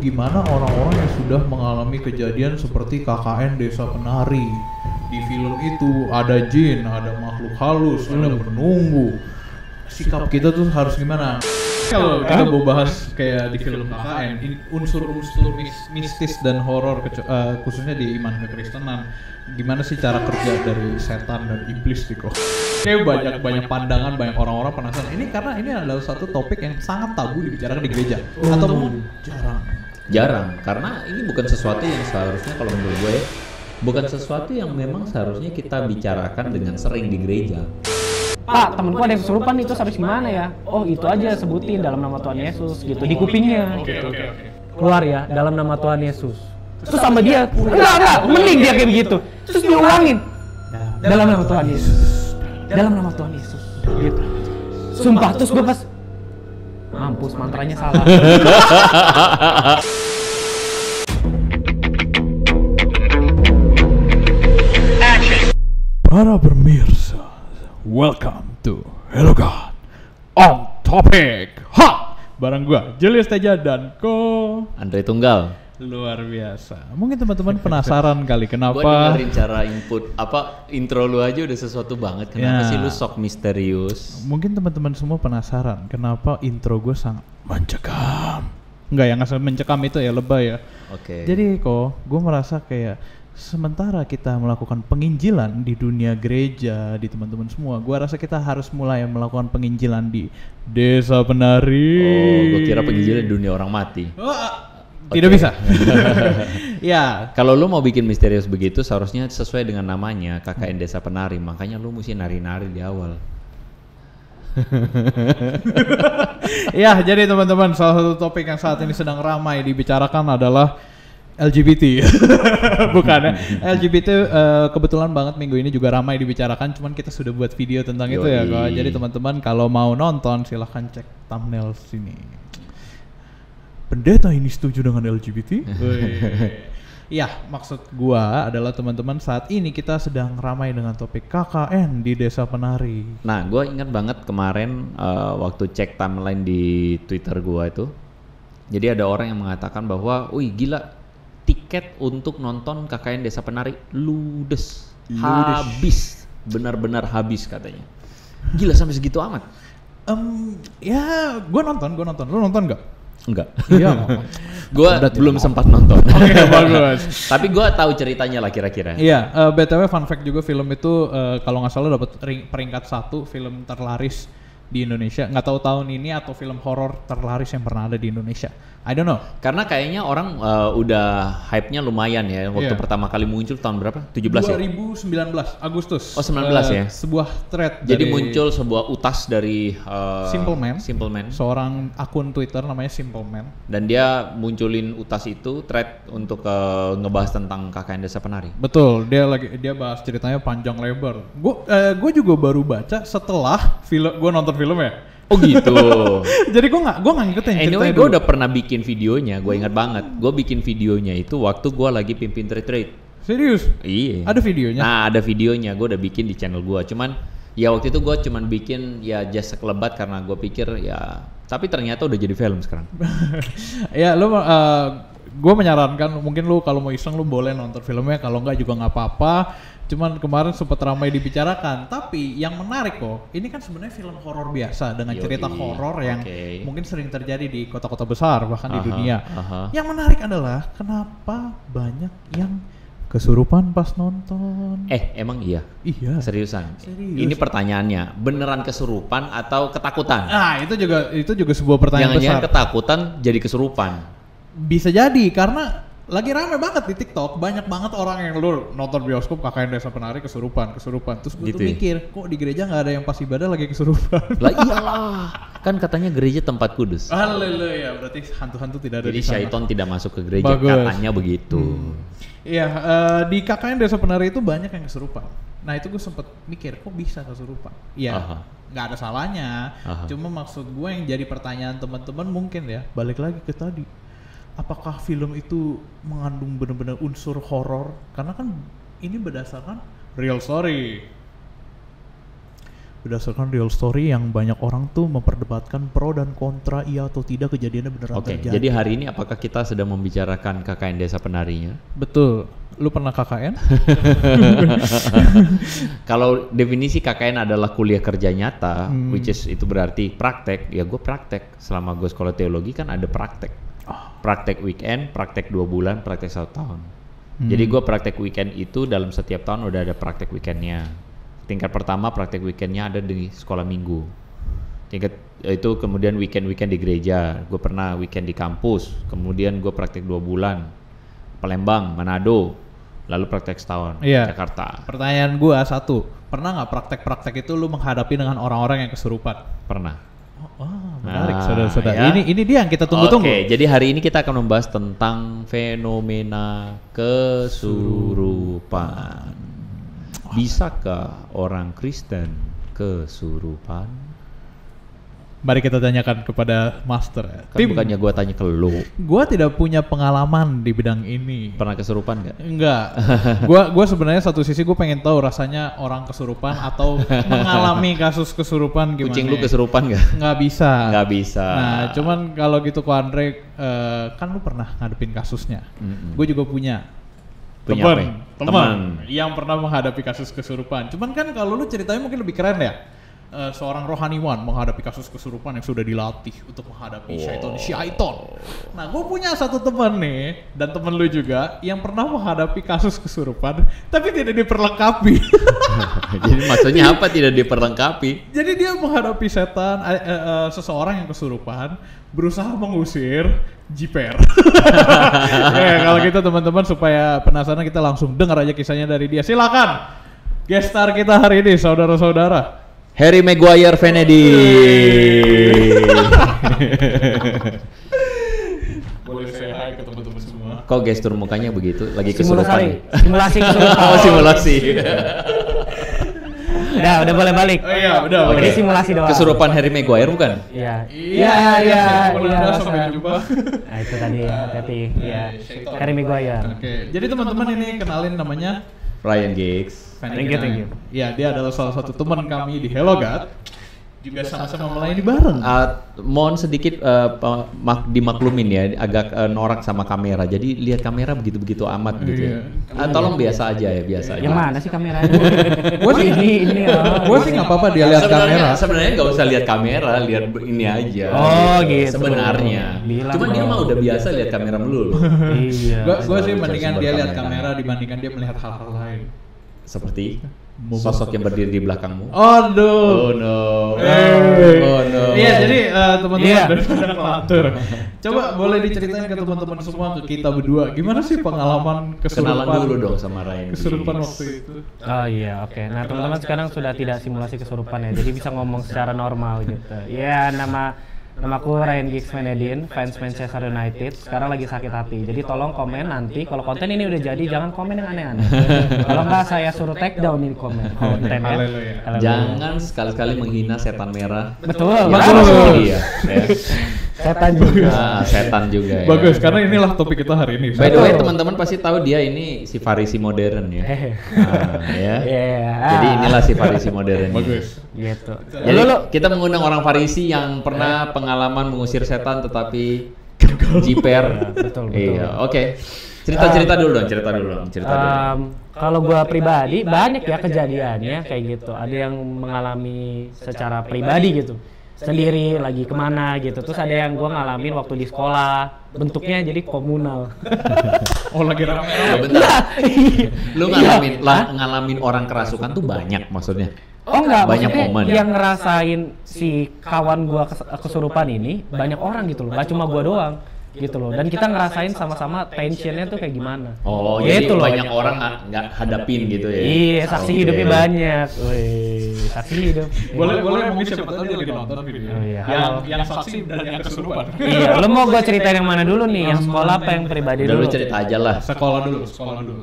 Gimana orang-orang yang sudah mengalami kejadian seperti KKN Desa Penari. Di film itu ada jin, ada makhluk halus, ada penunggu. Sikap kita tuh harus gimana? Kalau kita mau bahas kayak di film KKN, unsur-unsur mistis dan horor, khususnya di iman kekristenan, gimana sih cara kerja dari setan dan iblis sih kok? Kayak banyak pandangan, banyak orang-orang penasaran. Ini karena ini adalah satu topik yang sangat tabu dibicarakan di gereja, ataupun jarang, karena ini bukan sesuatu yang seharusnya, kalau menurut gue, bukan sesuatu yang memang seharusnya kita bicarakan dengan sering di gereja. Pak, temenku ada yang kesurupan itu harus gimana ya? Oh, itu aja sebutin dalam nama Tuhan Yesus gitu di kupingnya. Oke. Keluar ya dalam nama Tuhan Yesus. Terus sama dia, enggak, mending dia kayak begitu. Terus diulangin. Dalam nama Tuhan Yesus. Dalam nama Tuhan Yesus. Gitu. Sumpah, terus gue pas mampus, mantranya salah. Para pemirsa, welcome to Hello God on Topic Hot. Bareng gua Julius Teja dan Andre Tunggal. Luar biasa. Mungkin teman-teman penasaran kali kenapa? Gua dengerin cara intro lu aja udah sesuatu banget. Kenapa sih lu sok misterius? Mungkin teman-teman semua penasaran kenapa intro gue sangat mencekam. Enggak ya, nggak mencekam itu ya, lebay ya. Oke. Jadi gue merasa kayak sementara kita melakukan penginjilan di dunia gereja, di teman-teman semua, gue rasa kita harus mulai melakukan penginjilan di Desa Penari. Oh, gue kira penginjilan di dunia orang mati. Tidak bisa. Ya. Kalau lu mau bikin misterius begitu, seharusnya sesuai dengan namanya, KKN Desa Penari. Makanya lu mesti nari-nari di awal. Ya, jadi teman-teman, salah satu topik yang saat ini sedang ramai dibicarakan adalah LGBT. Bukan ya, LGBT kebetulan banget minggu ini juga ramai dibicarakan, cuman kita sudah buat video tentang itu ya kok. Jadi teman-teman kalau mau nonton silahkan cek thumbnail sini. Pendeta ini setuju dengan LGBT? Ya, maksud gua adalah teman-teman, saat ini kita sedang ramai dengan topik KKN di Desa Penari. Nah, gua ingat banget kemarin waktu cek timeline di Twitter gua itu. Jadi ada orang yang mengatakan bahwa, "Wih, gila, tiket untuk nonton KKN Desa Penari ludes. Habis, benar-benar habis," katanya. Gila, sampai segitu amat? Ya, gua nonton. Lu nonton nggak? Enggak. Iya. Gua belum sempat nonton. Oke, bagus. Tapi gua tahu ceritanya lah kira-kira. Iya, BTW fun fact juga, film itu kalau nggak salah dapat peringkat 1 film terlaris di Indonesia. Nggak tahu tahun ini atau film horor terlaris yang pernah ada di Indonesia. I don't know. Karena kayaknya orang udah hype-nya lumayan ya. Waktu pertama kali muncul tahun berapa? 17 ya? 2019 Agustus. Oh, 19 ya? Sebuah thread. Jadi muncul sebuah utas dari Simple Man. Seorang akun Twitter namanya Simple Man. Dan dia munculin utas itu, thread untuk ngebahas tentang KKN Desa Penari. Betul, dia bahas ceritanya panjang lebar. Gue juga baru baca setelah gue nonton filmnya. Oh gitu. Jadi gue nggak ngikutin ceritanya. Anyway, gue udah pernah bikin videonya. Gue ingat banget. Gue bikin videonya itu waktu gue lagi pimpin retreat. Serius? Iya. Ada videonya? Nah, ada videonya. Gue udah bikin di channel gue. Cuman ya waktu itu gue cuman bikin ya just sekelebat karena gue pikir ya. Tapi ternyata udah jadi film sekarang. Ya, gue menyarankan mungkin lu kalau mau iseng lu boleh nonton filmnya. Kalau nggak juga nggak apa-apa. Cuman kemarin sempat ramai dibicarakan, tapi yang menarik kok, ini kan sebenarnya film horor biasa dengan cerita horor yang mungkin sering terjadi di kota-kota besar bahkan di dunia. Yang menarik adalah kenapa banyak yang kesurupan pas nonton. Emang iya? Iya. Seriusan? Serius. Ini pertanyaannya, beneran kesurupan atau ketakutan? Nah, itu juga sebuah pertanyaan besar. Jangan-jangan ketakutan jadi kesurupan? Bisa jadi karena lagi rame banget di TikTok, banyak banget orang yang lu nonton bioskop KKN Desa Penari kesurupan. Terus gue gitu tuh mikir, kok di gereja nggak ada yang pas ibadah lagi kesurupan? Lah iyalah, kan katanya gereja tempat kudus. Haleluya, berarti hantu-hantu tidak ada jadi di sana. Jadi syaiton tidak masuk ke gereja, katanya begitu. Iya, di KKN Desa Penari itu banyak yang kesurupan. Nah itu gue sempet mikir, kok bisa kesurupan? Iya, nggak ada salahnya. Cuma maksud gue yang jadi pertanyaan teman-teman mungkin ya, balik lagi ke tadi. Apakah film itu mengandung benar-benar unsur horor? Karena kan ini berdasarkan real story. berdasarkan real story yang banyak orang tuh memperdebatkan pro dan kontra iya atau tidak kejadiannya beneran Oke, terjadi. jadi hari ini apakah kita sedang membicarakan KKN Desa Penarinya? Betul. Lu pernah KKN? Kalau definisi KKN adalah kuliah kerja nyata, which is itu berarti praktek, ya gue praktek. Selama gue sekolah teologi kan ada praktek. Praktek weekend, praktek 2 bulan, praktek 1 tahun. Jadi gue praktek weekend itu dalam setiap tahun udah ada praktek weekendnya. Tingkat pertama praktek weekendnya ada di sekolah minggu. Tingkat itu kemudian weekend di gereja. Gue pernah weekend di kampus. Kemudian gue praktek 2 bulan Palembang, Manado. Lalu praktek setahun Jakarta. Pertanyaan gue satu, pernah nggak praktek-praktek itu lu menghadapi dengan orang-orang yang kesurupan? Pernah. Menarik, saudara-saudara. Ya. Ini dia yang kita tunggu-tunggu. Oke, jadi hari ini kita akan membahas tentang fenomena kesurupan. Bisakah orang Kristen kesurupan? Mari kita tanyakan kepada Master. Kan bukannya gua tanya ke lu. Gua tidak punya pengalaman di bidang ini. Pernah kesurupan nggak? Enggak. Gua sebenarnya satu sisi gue pengen tahu rasanya orang kesurupan atau mengalami kasus kesurupan gimana. Kucing lu kesurupan nggak? Nggak bisa. Nggak bisa. Nah, cuman kalau gitu Ko Andre, kan lu pernah ngadepin kasusnya. Gue juga punya. Punya teman yang pernah menghadapi kasus kesurupan. Cuman kan kalau lu ceritanya mungkin lebih keren ya. Seorang rohaniwan menghadapi kasus kesurupan yang sudah dilatih untuk menghadapi syaiton. Nah, gue punya satu teman nih, dan temen lu juga, yang pernah menghadapi kasus kesurupan, tapi tidak diperlengkapi. Jadi maksudnya apa tidak diperlengkapi? Jadi dia menghadapi setan, seseorang yang kesurupan, berusaha mengusir jiper. Ya, kalau gitu teman-teman supaya penasaran kita langsung dengar aja kisahnya dari dia. Silakan, guest star kita hari ini, saudara-saudara. Harry Maguire Venedi. Boleh say hi ke teman-teman semua. Kok gestur mukanya begitu? Lagi kesurupan. Simulasi kesurupan. Oh, simulasi. Udah boleh balik. Oh iya, udah. Jadi simulasi doang. Kesurupan Harry Maguire bukan? Iya. Sampai jumpa. Nah, itu tadi hati-hati. Iya. Harry Maguire. Oke, jadi teman-teman ini kenalin namanya Ryan Giggs. Thank you. Ya, dia adalah salah satu teman kami di Hello God. Juga sama-sama melayani bareng. Mohon sedikit dimaklumin ya, agak norak sama kamera. Jadi lihat kamera begitu-begitu amat gitu ya. Tolong biasa aja ya, biasa aja. Yang mana sih kameranya? Gue sih ini. Gue sih nggak apa-apa dia lihat kamera. Sebenarnya nggak usah lihat kamera, lihat ini aja. Oh gitu. Sebenarnya. Cuman dia mah udah biasa lihat kamera melulu. Iya. Gue sih mendingan dia lihat kamera dibandingkan dia melihat hal-hal lain. Seperti sosok yang berdiri di belakangmu. Oh no. Iya, jadi teman-teman daripada ngelantur. Coba boleh diceritain ke teman-teman semua, ke kita berdua, gimana sih pengalaman kesurupan? Kenalan dulu dong sama Ryan. Kesurupan waktu itu. Oh iya, oke. Nah, teman-teman sekarang sudah tidak simulasi kesurupan ya. Jadi bisa ngomong secara normal gitu. Ya, namaku Ryan Giggs Venedin, fans Manchester United. Sekarang lagi sakit hati. Jadi tolong komen nanti kalau konten ini udah jadi jangan komen yang aneh-aneh. Kalau nggak saya suruh take down ini konten ya. Jangan sekali-kali menghina setan merah. Betul. Iya. Setan juga. Setan juga. Ya. Bagus, karena inilah topik kita hari ini. By the way, teman-teman pasti tahu dia ini si Farisi modern ya. Ya. Jadi inilah si Farisi modern. Bagus. Gitu. Jadi kita mengundang orang Farisi yang pernah pengalaman mengusir setan tetapi jiper. Betul. Iya, oke. Cerita dulu dong. Kalau gua pribadi banyak ya kejadiannya kayak gitu. Ada yang mengalami secara pribadi gitu. Sendiri lagi kemana gitu, terus ada yang gue ngalamin waktu di sekolah, bentuknya jadi komunal. Oh lagi rame. Bentar. Lu ngalamin orang kerasukan tuh banyak maksudnya? Oh enggak, banyak maksudnya momen. Yang ngerasain si kawan gue kesurupan ini banyak orang gitu loh, gak cuma gue doang gitu loh, dan kita ngerasain sama-sama tensionnya tuh kayak gimana. Oh gitu jadi loh. Banyak orang nggak hadapin gitu ya? Iya, saksi hidupnya banyak. Wih, saksi hidup. Boleh mungkin siapa tahu dia lagi nonton video. Oh, iya. Yang saksi dan yang kesurupan. Iya, lo mau gue ceritain yang mana dulu nih? Yang sekolah apa yang pribadi dulu? Dulu cerita aja lah. Sekolah dulu.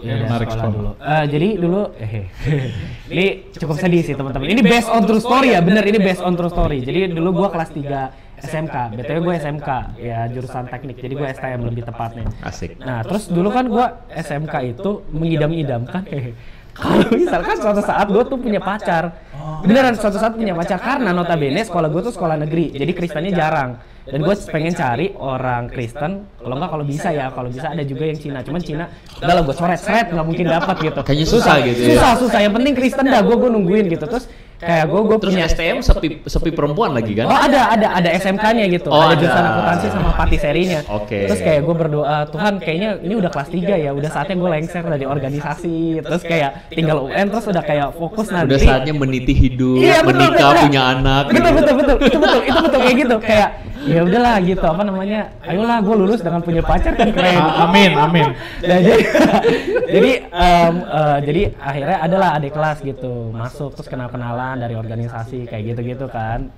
Ya, Menarik sekolah dulu. Jadi dulu, ini cukup sedih sih teman-teman. Ini based on true story ya, bener ini based on true story. Jadi dulu gue kelas 3 SMK, BTW gue SMK, ya jurusan teknik, jadi gue STM lebih tepatnya. Asik. Nah terus dulu kan gue SMK itu mengidam-idamkan kalau misalkan suatu saat gue tuh punya pacar, beneran suatu saat punya pacar, karena notabene sekolah gue tuh sekolah negeri, jadi Kristennya jarang. Dan gue pengen cari orang Kristen, kalau bisa ada juga yang Cina, cuman Cina udahlah gue seret nggak mungkin dapat gitu. Kayaknya susah gitu ya. Susah, yang penting Kristen dah, gue nungguin gitu. Terus kayak gue Terus punya STM sepi perempuan lagi kan? Oh ada SMK-nya gitu, ada jurusan akuntansi sama patiserinya. Oke. Terus kayak gue berdoa, Tuhan kayaknya ini udah kelas 3 ya, udah saatnya gue lengser dari organisasi. Terus kayak tinggal UN, terus udah kayak fokus nanti. Udah saatnya meniti hidup, Iya, betul, menikah, betul. punya anak. Betul, itu betul kayak gitu. Kayak ya udahlah gitu, apa namanya, ayolah gue lulus dengan punya pacar kan keren. Amin. Nah, jadi akhirnya adalah adik kelas gitu masuk, terus kenalan dari organisasi kayak gitu kan.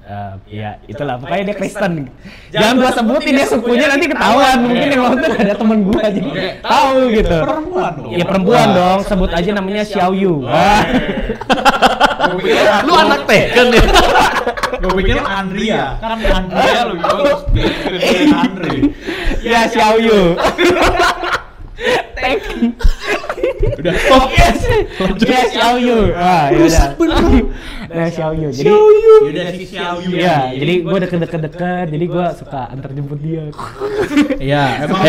Ya itulah, pokoknya dia Kristen. Jangan gua sebutin dia sukunya, nanti ketahuan. Mungkin yang nonton ada temen gua jadi tahu gitu. Perempuan dong. Ya perempuan dong, sebut aja namanya Xiao Yu. Lu anak Tekken ya? Gue pikir Andrea, kan Andrea lebih bagus dari Andre. Ya Xiao Yu. Tekken. Udah stop. Ya Xiao Yu. Wah, ya udah. Nah, Xiao Yu. Jadi Udah si Xiao Yu. iya, jadi gue deket-deket, jadi gue suka antar jemput dia. Iya, emang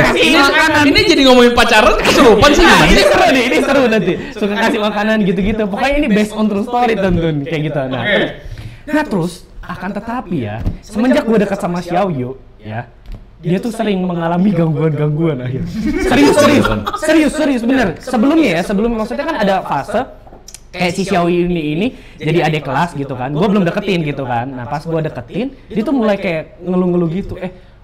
Ini jadi ngomongin pacaran kesurupan sih gimana sih? Ini seru nanti. Suka kasih makanan gitu-gitu. Pokoknya ini based on true story tentu kayak gitu. Nah, terus akan tetapi ya, semenjak gue dekat sama Xiao Yu, ya, dia tuh sering mengalami gangguan akhirnya. Serius bener. Sebelumnya maksudnya kan ada fase kayak si Xiao Yu ini jadi adik kelas gitu kan. Gue belum deketin gitu kan. Nah, pas gue deketin, dia tuh mulai kayak ngeluh-ngeluh gitu.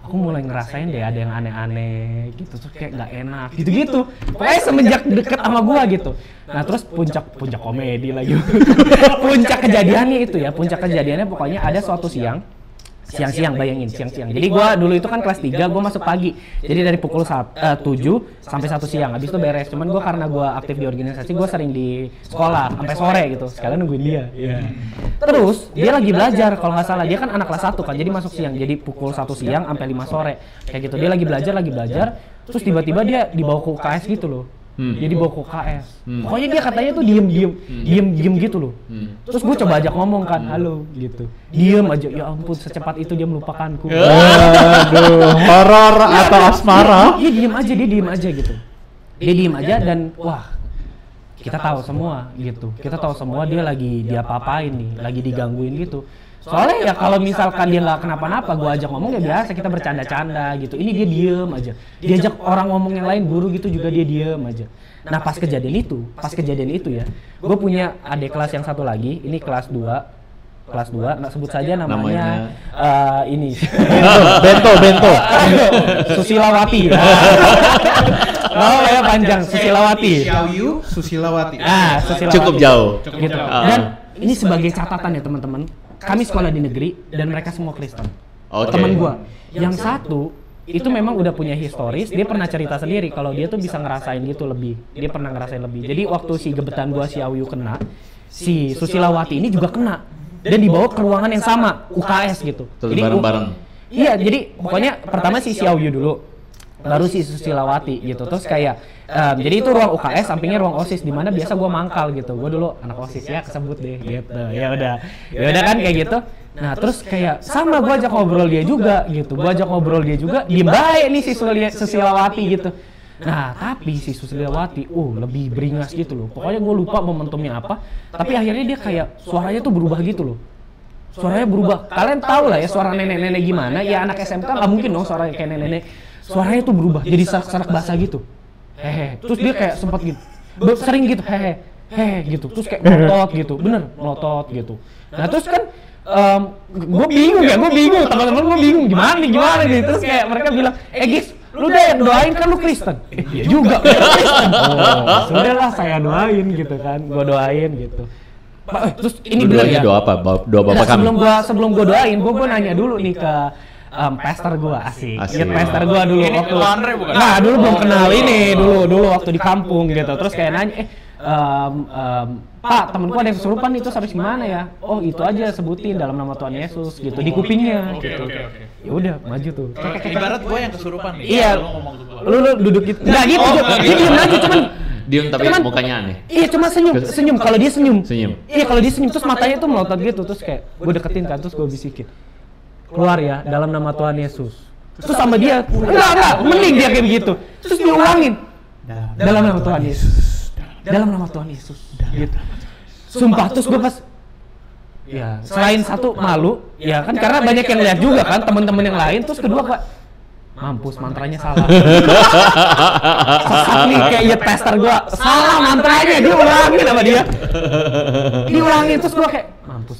Aku mulai ngerasain deh ada yang aneh-aneh gitu, tuh kayak nggak enak gitu. Pokoknya semenjak deket sama gua gitu. Nah terus puncak komedi lagi. Puncak kejadiannya pokoknya ada suatu siang, bayangin siang. Jadi gua dulu itu kan kelas 3, gua masuk pagi. Jadi dari pukul 7 sampai 1 siang. Habis itu beres. Cuman gua karena gua aktif di organisasi, gua sering di sekolah sampai sore gitu. Sekalian nungguin dia. Terus dia lagi belajar kalau nggak salah. Dia kan anak kelas 1 kan. Jadi masuk siang. Jadi pukul 1 siang sampai 5 sore. Kayak gitu. Dia lagi belajar. Terus tiba-tiba dia dibawa ke UKS gitu loh. Dia dibawa ke UKS. Pokoknya dia katanya tuh diem gitu loh. Terus gue coba ajak ngomong kan, halo gitu. Diem aja, ya ampun secepat itu dia melupakanku. aduh, horor atau asmara? Dia diem aja gitu. Dia diem aja dan wah, kita tahu semua gitu. Kita tahu semua dia lagi diapa-apain nih, lagi digangguin gitu. Soalnya ya kalau misalkan dia nggak kenapa-napa, gue ajak ngomong ya biasa, kita bercanda-canda gitu. Ini dia diem aja. Diajak orang ngomong yang lain, guru gitu juga dia diem aja. Nah pas kejadian itu ya, gue punya adik kelas yang satu lagi, ini kelas 2, nggak sebut saja namanya ini Bento. Susilawati. Oh ya panjang, Susilawati. Xiao Yu, Susilawati. Susilawati. Cukup jauh. Gitu. Dan ini sebagai catatan ya teman-teman, kami sekolah di negeri dan mereka semua Kristen. Oke. Teman gua yang satu itu memang udah punya historis, dia pernah cerita sendiri kalau dia tuh bisa ngerasain gitu lebih. Dia pernah ngerasain lebih. Jadi waktu si gebetan gua si Ayu kena, si Susilawati ini juga kena dan dibawa ke ruangan yang sama, UKS gitu. Jadi bareng-bareng. Iya, jadi pokoknya pertama si Xiaoyu dulu, baru si Susilawati gitu. Terus kayak jadi itu ruang UKS, sampingnya ruang OSIS di mana biasa gua mangkal gitu. Gua dulu anak OSIS ya, kesebut deh gitu. Ya udah kan kayak gitu. Nah, terus kayak sama gua ajak ngobrol dia juga gitu. Diem baik nih si Susilawati gitu. Nah, tapi si Susilawati lebih beringas gitu loh. Pokoknya gua lupa momentumnya apa, tapi akhirnya dia kayak suaranya tuh berubah gitu loh. Suaranya berubah. Kalian tahu lah ya suara nenek-nenek gimana? Ya anak SMK nggak mungkin dong suaranya kayak nenek-nenek. Suaranya tuh berubah jadi serak-serak basah gitu. Terus dia kayak sempat gitu. Sering gitu gitu. Terus kayak melotot gitu. Bener, melotot gitu. Nah, terus kan gue bingung, teman-teman gue bingung gimana nih. Terus kayak mereka bilang, Gis, lu deh doain kan lu Kristen. Iya juga, Kristen. Sudahlah saya doain gitu kan. Gue doain gitu. Terus ini Lu doanya doa apa? Doa Bapak kami? Sebelum gue doain, gue nanya dulu nih ke pastor gue, asik. Pastor gue dulu Ini waktu Andre bukan? Nah, dulu belum kenal ini, dulu waktu di kampung gitu. Terus kayak nanya, Pak, temenku ada yang kesurupan itu habis gimana ya? Oh, itu aja sebutin dalam nama Tuhan Yesus gitu di kupingnya gitu. Ya udah, maju tuh. Ibarat gue yang kesurupan nih. Iya. Lu ngomong ke gue. Lu duduk gitu. Enggak gitu. Dia diem aja cuman Diem tapi Cuman- mukanya aneh. Iya cuma senyum. Kalau dia senyum. Senyum. Iya kalau dia senyum terus matanya tuh melotot gitu terus kayak gue deketin kan terus gue bisikin keluar ya dalam nama Tuhan Yesus. Terus sama dia enggak mending dia kayak begitu. Terus diulangin dalam nama Tuhan Yesus. Dalam nama Tuhan Yesus. Gitu. Sumpah terus gue pas ya selain satu malu ya kan karena banyak yang lihat juga kan teman-teman yang lain terus kedua Pak mampus mantranya salah. Sesat nih kayak ya tester gua salah mantranya diulangin sama dia. Diulangin terus gua kayak mampus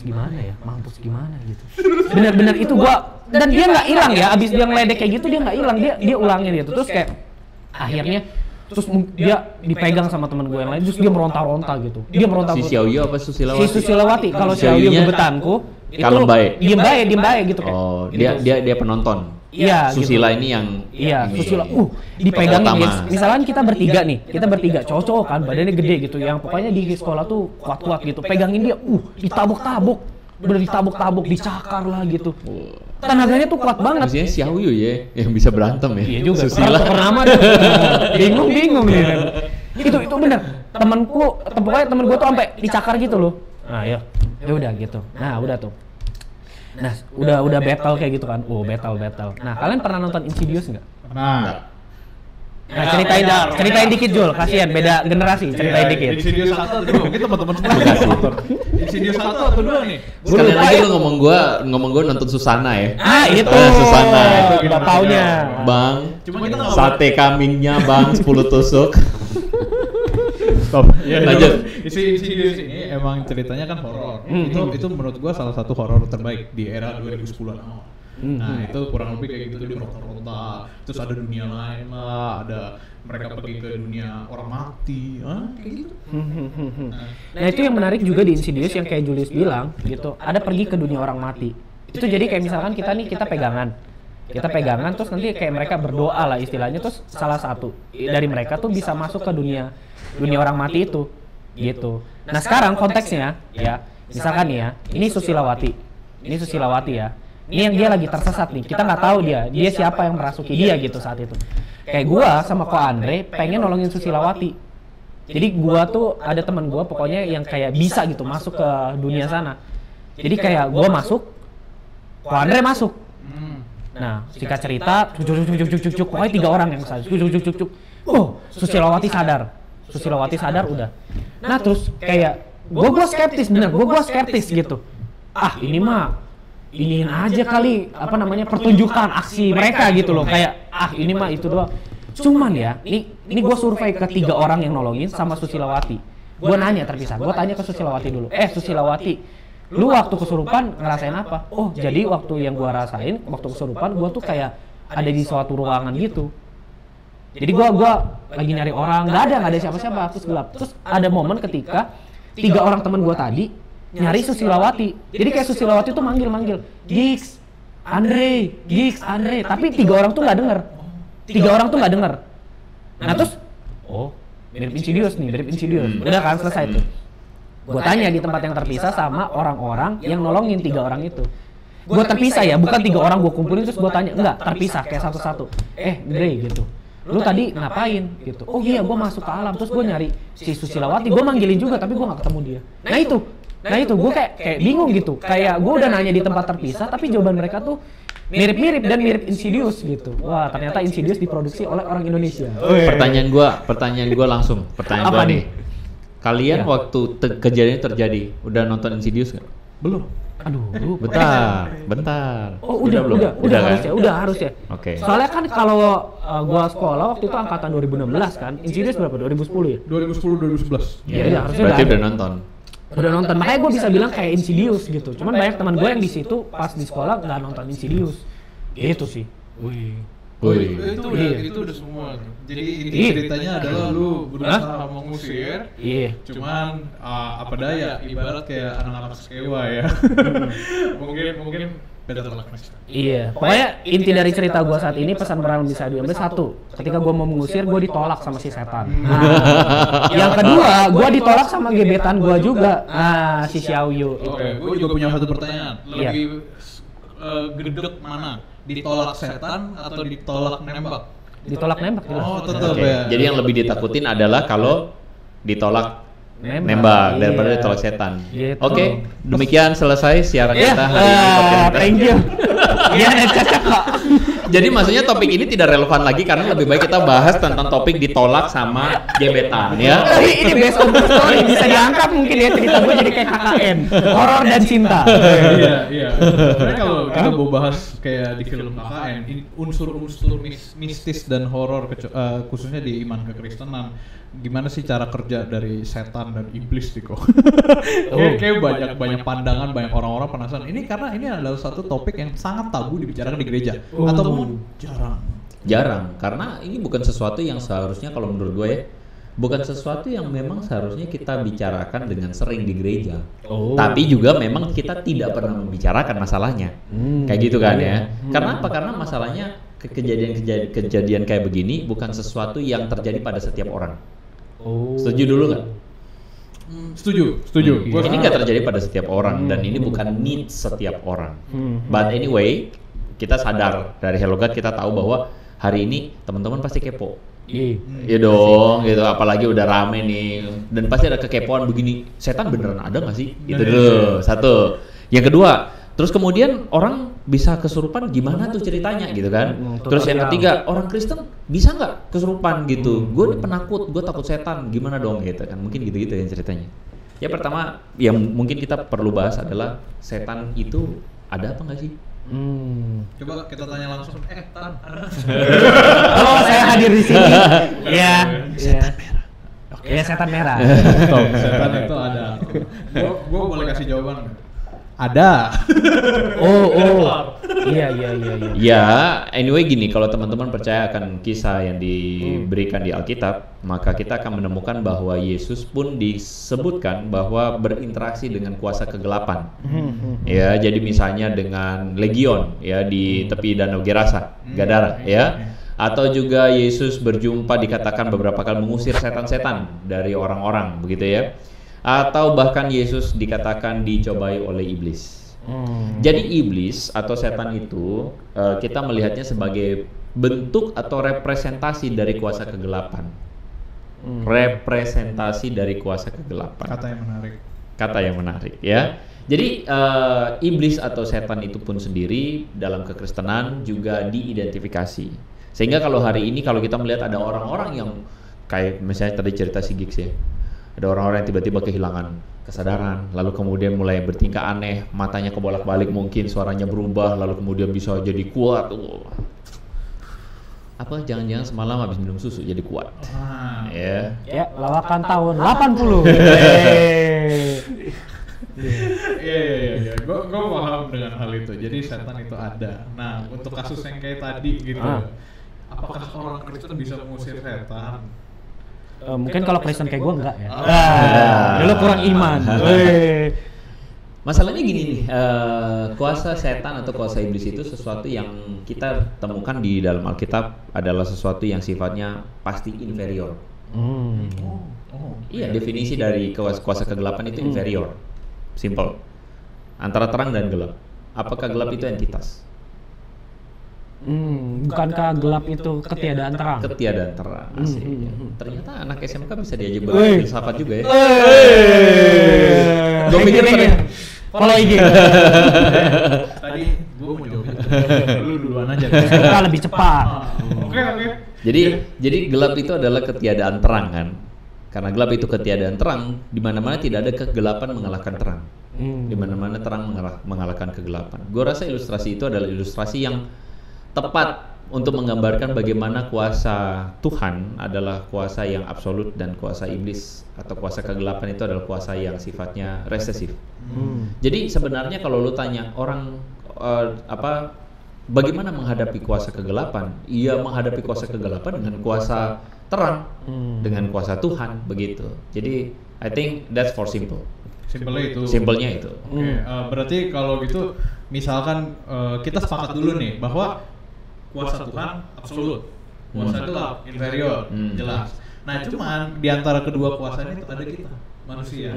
gimana gitu. Bener-bener itu gua dan dia nggak hilang ya abis dia ngeledek kayak gitu dia nggak hilang dia ulangin gitu terus kayak akhirnya terus dia dipegang sama teman gue yang lain terus dia meronta-ronta gitu. Dia meronta. Si Xiaoyu apa Susilawati? Si Susilawati. Kalau Xiaoyu gebetanku itu kalem baik. diem baik gitu kayak. Oh, gitu. dia penonton. Iya, Susila gitu. ini yang Iya, ini. Susila. Dipegangin Utama. guys. Misalkan kita bertiga, cowok-cowok kan, badannya gede gitu. Yang pokoknya di sekolah tuh kuat-kuat gitu. Pegangin dia, ditabuk-tabuk. Bener ditabuk-tabuk, dicakar lah gitu. Tenaganya tuh kuat banget. Maksudnya Xiaoyu ya yang bisa berantem ya. Iya juga. Susila. Pernah bingung nih. Itu bener. Pokoknya temen gua tuh sampai dicakar gitu loh. Nah, ya udah gitu. Nah, udah tuh. Nah, udah battle kayak gitu kan. Battle. Nah, kalian pernah nonton Insidious nggak? Nah, Nah, ceritain dikit Jul, kasihan beda generasi, ceritain dikit. Insidious 1 atau 2? Mungkin teman-teman semua nonton. Insidious 1 atau 2 nih? Sekalian lagi lu ngomong gua nonton Susana ya. Itu. Susana. Udah taunya. Bang, Cuma kita nggak sate kambingnya Bang 10 tusuk. Stop. Ya, Lanjut. Insidious ini emang ceritanya kan horor. Itu menurut gua salah satu horor terbaik di era 2010-an awal. Nah, itu kurang lebih kayak gitu dia ronta-ronta. Terus ada dunia lain lah, ada mereka pergi ke dunia orang mati, kayak gitu. Nah, itu yang menarik juga di Insidious yang kayak Julius bilang gitu, ada pergi ke dunia orang mati. Itu jadi kayak misalkan kita pegangan terus nanti kayak mereka berdoa lah istilahnya terus salah satu dari mereka tuh bisa masuk ke dunia orang mati itu gitu. Nah, sekarang konteksnya ya, misalkan nih ya, ini Susilawati ya. Ini yang dia lagi tersesat nih, kita nggak tahu dia siapa yang merasuki dia gitu saat itu. Kayak gua sama Ko Andre pengen nolongin Susilawati. Jadi gua tuh ada teman gua pokoknya yang kayak bisa gitu masuk ke dunia sana. Jadi kayak gua masuk, Ko Andre masuk. Nah, singkat cerita, pokoknya 3 orang yang kesana. Susilawati sadar udah. Nah, terus kayak gua skeptis gitu. Ini mah iniin aja kali pertunjukan aksi mereka gitu loh kayak ini mah itu doang. Cuman ya ini gue survei ke 3 orang yang nolongin sama Susilawati. Gue nanya terpisah, gue tanya ke Susilawati dulu. Susilawati, lu waktu kesurupan ngerasain apa? Oh, jadi waktu yang gue rasain waktu kesurupan gue tuh kayak ada di suatu ruangan gitu. Jadi gue lagi nyari orang, nggak ada siapa-siapa, terus gelap. Terus ada momen ketika 3 orang teman gue tadi nyari Susilawati. Jadi kayak Susilawati tuh manggil Gigs, Andre, tapi 3 orang tuh nggak denger. Nah, terus mirip Insidious. Udah kan selesai tuh. Gue tanya di tempat yang terpisah sama orang-orang yang nolongin 3 orang itu. Gue terpisah ya, bukan 3 orang gue kumpulin terus gue tanya, enggak, terpisah kayak satu-satu. Andre gitu. Lu tadi ngapain gitu? Oh iya, gue masuk ke alam terus gue nyari si Susilawati. Gue manggilin juga tapi gue nggak ketemu dia. Nah itu gue kayak bingung gitu. Kayak gue udah nanya di tempat terpisah tapi jawaban mereka tuh mirip-mirip dan mirip Insidious gitu. Wah, ternyata Insidious diproduksi oleh orang Indonesia. Pertanyaan gua langsung. Pertanyaan gua nih. Kalian waktu kejadian terjadi udah nonton Insidious nggak? Belum. Aduh, Bentar. Oh, udah harus ya. Oke. Soalnya kan kalau gua sekolah waktu itu angkatan 2016 kan. Insidious berapa? 2010 ya? 2010 2011. Iya, harusnya berarti udah udah nonton. Makanya gue bisa bilang kayak Insidious gitu. Cuman banyak teman gue yang di situ pas di sekolah nggak nonton Insidious. Gitu sih. Itu udah semua. Jadi inti ceritanya adalah lu berusaha mengusir. Cuman apa daya, ibarat kayak anak-anak sekewa ya. mungkin better luck next time. Iya. Pokoknya inti dari cerita gue saat ini pesan moral yang bisa diambil satu. Ketika gue mau mengusir, gue ditolak sama si setan. Yang kedua, gue ditolak sama gebetan gue juga. Si Xiaoyu. Oke, gue juga punya satu pertanyaan. Lebih gedek mana? Ditolak setan atau ditolak nembak? Ditolak nembak. Oh, tetap Oke. ya. Jadi yang lebih ditakutin adalah kalau ditolak nembak daripada ditolak setan. Gitu. Oke, demikian selesai siaran kita hari ini. podcast kita. Thank you. Iya, cocok kok. Jadi maksudnya topik ini tidak relevan lagi karena lebih baik kita bahas tentang topik ditolak sama gebetan ya. Ini based on true story, bisa diangkat mungkin ya cerita gue jadi kayak KKN, horor dan cinta. Iya. Sebenarnya kalau kita mau bahas kayak di film KKN, unsur-unsur mistis dan horor khususnya di iman kekristenan, gimana sih cara kerja dari setan dan iblis sih kok? Kayak banyak pandangan, banyak orang-orang penasaran. Ini karena ini adalah satu topik yang sangat tabu dibicarakan di gereja ataupun Jarang, karena ini bukan sesuatu yang seharusnya kalau menurut gue ya, bukan sesuatu yang memang seharusnya kita bicarakan dengan sering di gereja. Tapi juga memang kita tidak pernah membicarakan masalahnya. Kayak gitu kan ya. Karena apa? Karena masalahnya kejadian kayak begini bukan sesuatu yang terjadi pada setiap orang. Setuju dulu nggak? Setuju. Ini nggak terjadi pada setiap orang dan ini bukan needs setiap orang. But anyway, kita sadar dari Hello God, kita tahu bahwa hari ini teman-teman pasti kepo. Iya dong, gitu. Apalagi udah rame nih, dan pasti ada kekepoan begini. Setan beneran ada nggak sih? Itu dulu satu. Yang kedua, terus kemudian orang bisa kesurupan gimana tuh ceritanya gitu kan? Terus yang ketiga, orang Kristen bisa nggak kesurupan gitu? Gue penakut, gue takut setan, gimana dong gitu kan? Mungkin gitu-gitu yang ceritanya. Ya pertama, yang mungkin kita perlu bahas adalah setan itu ada apa nggak sih? Coba kita tanya langsung. Tan. Halo, saya hadir di sini. Iya. Setan merah. Oke, setan merah. Setan itu ada. Gua boleh kasih jawaban nggak? Ada. Iya. Ya, anyway gini, kalau teman-teman percaya akan kisah yang diberikan di Alkitab, maka kita akan menemukan bahwa Yesus pun disebutkan bahwa berinteraksi dengan kuasa kegelapan. Ya, jadi misalnya dengan legion ya di tepi Danau Gerasa, Gadara ya. Atau juga Yesus berjumpa dikatakan beberapa kali mengusir setan-setan dari orang-orang begitu ya. Atau bahkan Yesus dikatakan dicobai oleh iblis. Jadi iblis atau setan itu kita melihatnya sebagai bentuk atau representasi dari kuasa kegelapan. Representasi dari kuasa kegelapan. Kata yang menarik ya. Jadi iblis atau setan itu pun sendiri dalam kekristenan juga diidentifikasi. Sehingga kalau hari ini kalau kita melihat ada orang-orang yang kayak misalnya tadi cerita si Gigs ya. Ada orang-orang yang tiba-tiba kehilangan kesadaran, lalu kemudian mulai bertingkah aneh, matanya kebolak-balik mungkin, suaranya berubah, lalu kemudian bisa jadi kuat. Apa jangan-jangan semalam habis minum susu jadi kuat? Ya, lawakan tahun 80. Iya. Gue paham dengan hal itu. Jadi setan itu ada. Nah, untuk kasus yang kayak tadi gitu, apakah orang Kristen bisa mengusir setan? Mungkin kalau Kristen kayak gue enggak ya. Lu kurang iman. Masalahnya gini nih, kuasa setan atau kuasa iblis itu sesuatu yang kita temukan di dalam Alkitab adalah sesuatu yang sifatnya pasti inferior. Iya, definisi dari kuasa kegelapan itu inferior. Simple. Antara terang dan gelap. Apakah gelap itu entitas? Bukankah gelap itu ketiadaan terang? Ketiadaan terang, aslinya. Ternyata anak SMK bisa diajak berfilsafat juga ya. Gue pikir follow IG. Tadi gue mau jawab. Lu duluan aja. Kita lebih cepat. Oke. Jadi gelap itu adalah ketiadaan terang kan? Karena gelap itu ketiadaan terang, di mana-mana tidak ada kegelapan mengalahkan terang. Di mana-mana terang mengalahkan kegelapan. Gue rasa ilustrasi itu adalah ilustrasi yang tepat untuk menggambarkan bagaimana kuasa Tuhan adalah kuasa yang absolut dan kuasa iblis atau kuasa kegelapan itu adalah kuasa yang sifatnya resesif. Jadi sebenarnya kalau lu tanya orang bagaimana menghadapi kuasa kegelapan? Ia menghadapi kuasa kegelapan dengan kuasa terang, dengan kuasa Tuhan begitu. Jadi I think that's for simple. Simpelnya itu. Berarti kalau gitu misalkan kita sepakat dulu nih bahwa kuasa Tuhan absolut, kuasa gelap inferior, jelas. Nah, cuman di antara kedua kuasa ini ada kita manusia.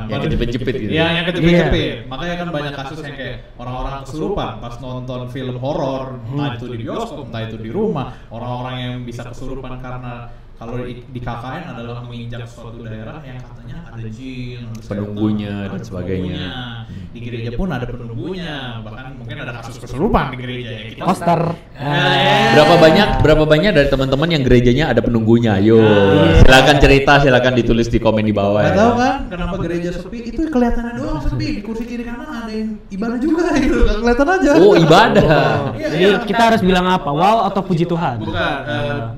Yang kejepit-jepit gitu. Yang kejepit-jepit. Makanya kan banyak kasus yang kayak orang-orang kesurupan pas nonton film horor, entah itu di bioskop, entah itu di rumah. Orang-orang yang bisa kesurupan karena Kalau di KKN adalah menginjak suatu daerah yang katanya ada jin, ada Penunggunya setan, dan ada sebagainya. penunggunya. Di gereja pun ada penunggunya, bahkan mungkin ada kasus kesurupan di gereja ya. Kita Poster. Berapa banyak dari teman-teman yang gerejanya ada penunggunya? Yo, silakan cerita, silakan ditulis di komen di bawah. nggak Ya. tahu kan kenapa gereja sepi, itu kelihatannya doang sepi. Di kursi kiri kanan ada yang ibadah juga gitu, nggak kelihatan aja. Oh, ibadah. Jadi kita harus bilang apa? Wow atau puji Tuhan? Bukan.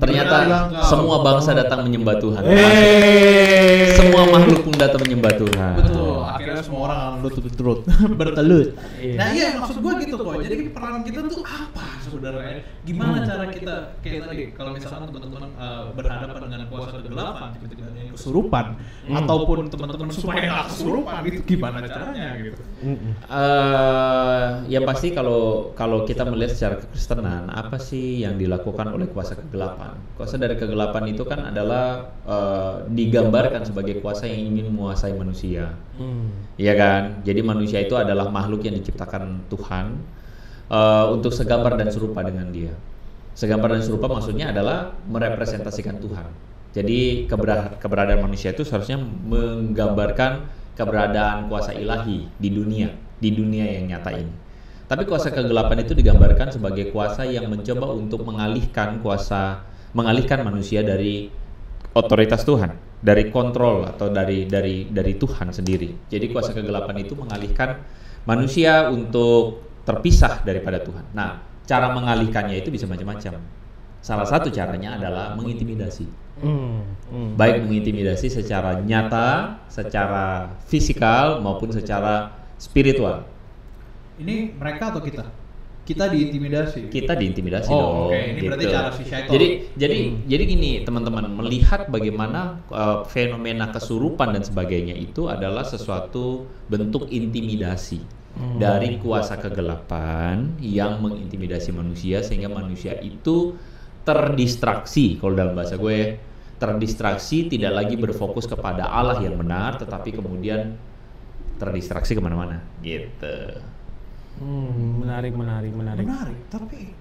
Ternyata semua bangsa datang menyembah Tuhan. Eh. Semua makhluk pun datang menyembah Tuhan. Betul, akhirnya semua orang lutut bertelut. Iya. Nah iya maksud gua gitu kok. Jadi peran kita tuh apa sebenarnya? Gimana cara kita kayak tadi kalau misalkan teman-teman berhadapan dengan kuasa kegelapan, tiba-tiba ada yang kesurupan, ataupun teman-teman supaya nggak kesurupan, itu gimana caranya gitu? Yang pasti kalau kita melihat secara kekristenan, apa sih yang dilakukan oleh kuasa kegelapan? Kuasa dari kegelapan itu kan adalah digambarkan sebagai kuasa yang ingin menguasai manusia. Iya kan? Jadi manusia itu adalah makhluk yang diciptakan Tuhan untuk segambar dan serupa dengan Dia. Segambar dan serupa maksudnya adalah merepresentasikan Tuhan. Jadi keberadaan manusia itu seharusnya menggambarkan keberadaan kuasa ilahi di dunia yang nyata ini. Tapi kuasa kegelapan itu digambarkan sebagai kuasa yang mencoba untuk mengalihkan manusia dari otoritas Tuhan, dari kontrol atau dari Tuhan sendiri. Jadi kuasa kegelapan itu mengalihkan manusia untuk terpisah daripada Tuhan. Nah, cara mengalihkannya itu bisa macam-macam. Salah satu caranya adalah mengintimidasi. Baik mengintimidasi secara nyata, secara fisikal maupun secara spiritual. Ini mereka atau kita? Kita diintimidasi. Kita diintimidasi Oh, dong. oke. Ini berarti cara si Syaitan. Jadi gini teman-teman, melihat bagaimana fenomena kesurupan dan sebagainya itu adalah sesuatu bentuk intimidasi dari kuasa kegelapan yang mengintimidasi manusia sehingga manusia itu terdistraksi, kalau dalam bahasa gue terdistraksi, tidak lagi berfokus kepada Allah yang benar, tetapi kemudian terdistraksi kemana-mana gitu. Menarik. Tapi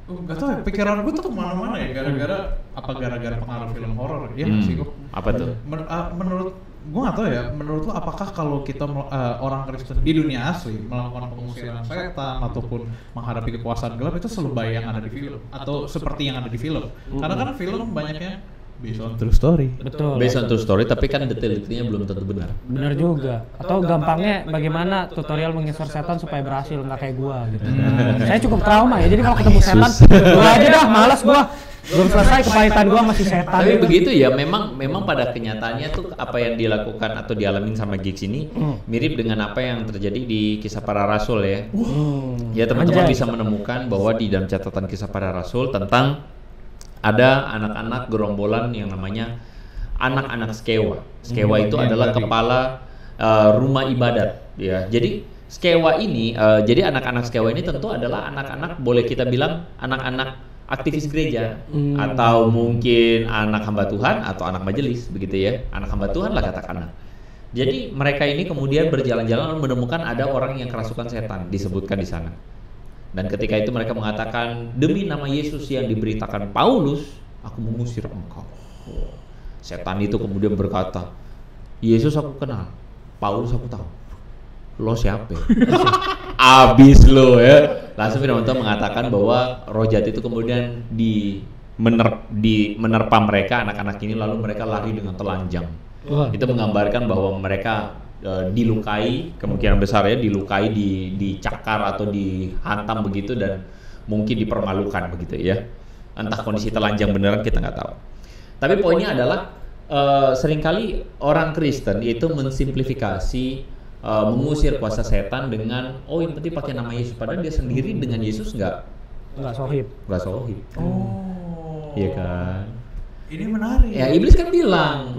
nggak tahu ya, pikiran gue tuh kemana-mana ya, gara-gara pengaruh film horor, ya nggak sih kok? Apa tuh? Menurut gue nggak tahu ya, menurut lo apakah kalau kita orang Kristen di dunia asli melakukan pengusiran setan ataupun menghadapi kekuasaan gelap itu selebay yang ada di film atau seperti yang ada di film? Karena kan film banyaknya based on true story. Betul. Based on true story, tapi kan detail-detailnya belum tentu benar. Benar juga. Atau gampangnya bagaimana tutorial mengisor setan supaya berhasil, nggak kayak gua gitu. Saya cukup trauma ya. Jadi kalau ketemu setan, gua aja dah, malas gua. Belum selesai kepahitan gua masih setan. Tapi begitu ya, memang pada kenyataannya tuh apa yang dilakukan atau dialamin sama Gigs ini mirip dengan apa yang terjadi di Kisah Para Rasul ya. Ya teman-teman bisa menemukan bahwa di dalam catatan Kisah Para Rasul tentang ada anak-anak gerombolan yang namanya anak-anak Skewa. Skewa itu adalah kepala rumah ibadat ya. Jadi Skewa ini jadi anak-anak Skewa ini tentu adalah anak-anak, boleh kita bilang anak-anak aktivis gereja atau mungkin anak hamba Tuhan atau anak majelis begitu ya. Anak hamba Tuhan lah katakanlah. Jadi mereka ini kemudian berjalan-jalan menemukan ada orang yang kerasukan setan, disebutkan di sana. Dan ketika itu mereka mengatakan, demi nama Yesus yang diberitakan Paulus, aku mengusir engkau. Setan itu kemudian berkata, Yesus aku kenal, Paulus aku tahu. Lo siapa? Abis lo ya. Langsung firman Tuhan mengatakan bahwa roh jahat itu kemudian menerpa mereka, anak-anak ini, lalu mereka lari dengan telanjang. Itu menggambarkan bahwa mereka dilukai, kemungkinan besar ya dilukai, dicakar atau dihantam begitu dan mungkin dipermalukan begitu ya. Entah kondisi telanjang beneran kita nggak tahu. Tapi poinnya adalah seringkali orang Kristen itu mensimplifikasi mengusir kuasa setan dengan yang penting pakai nama Yesus, padahal dia sendiri dengan Yesus nggak sohib. Iya kan? Ini menarik. Ya iblis kan bilang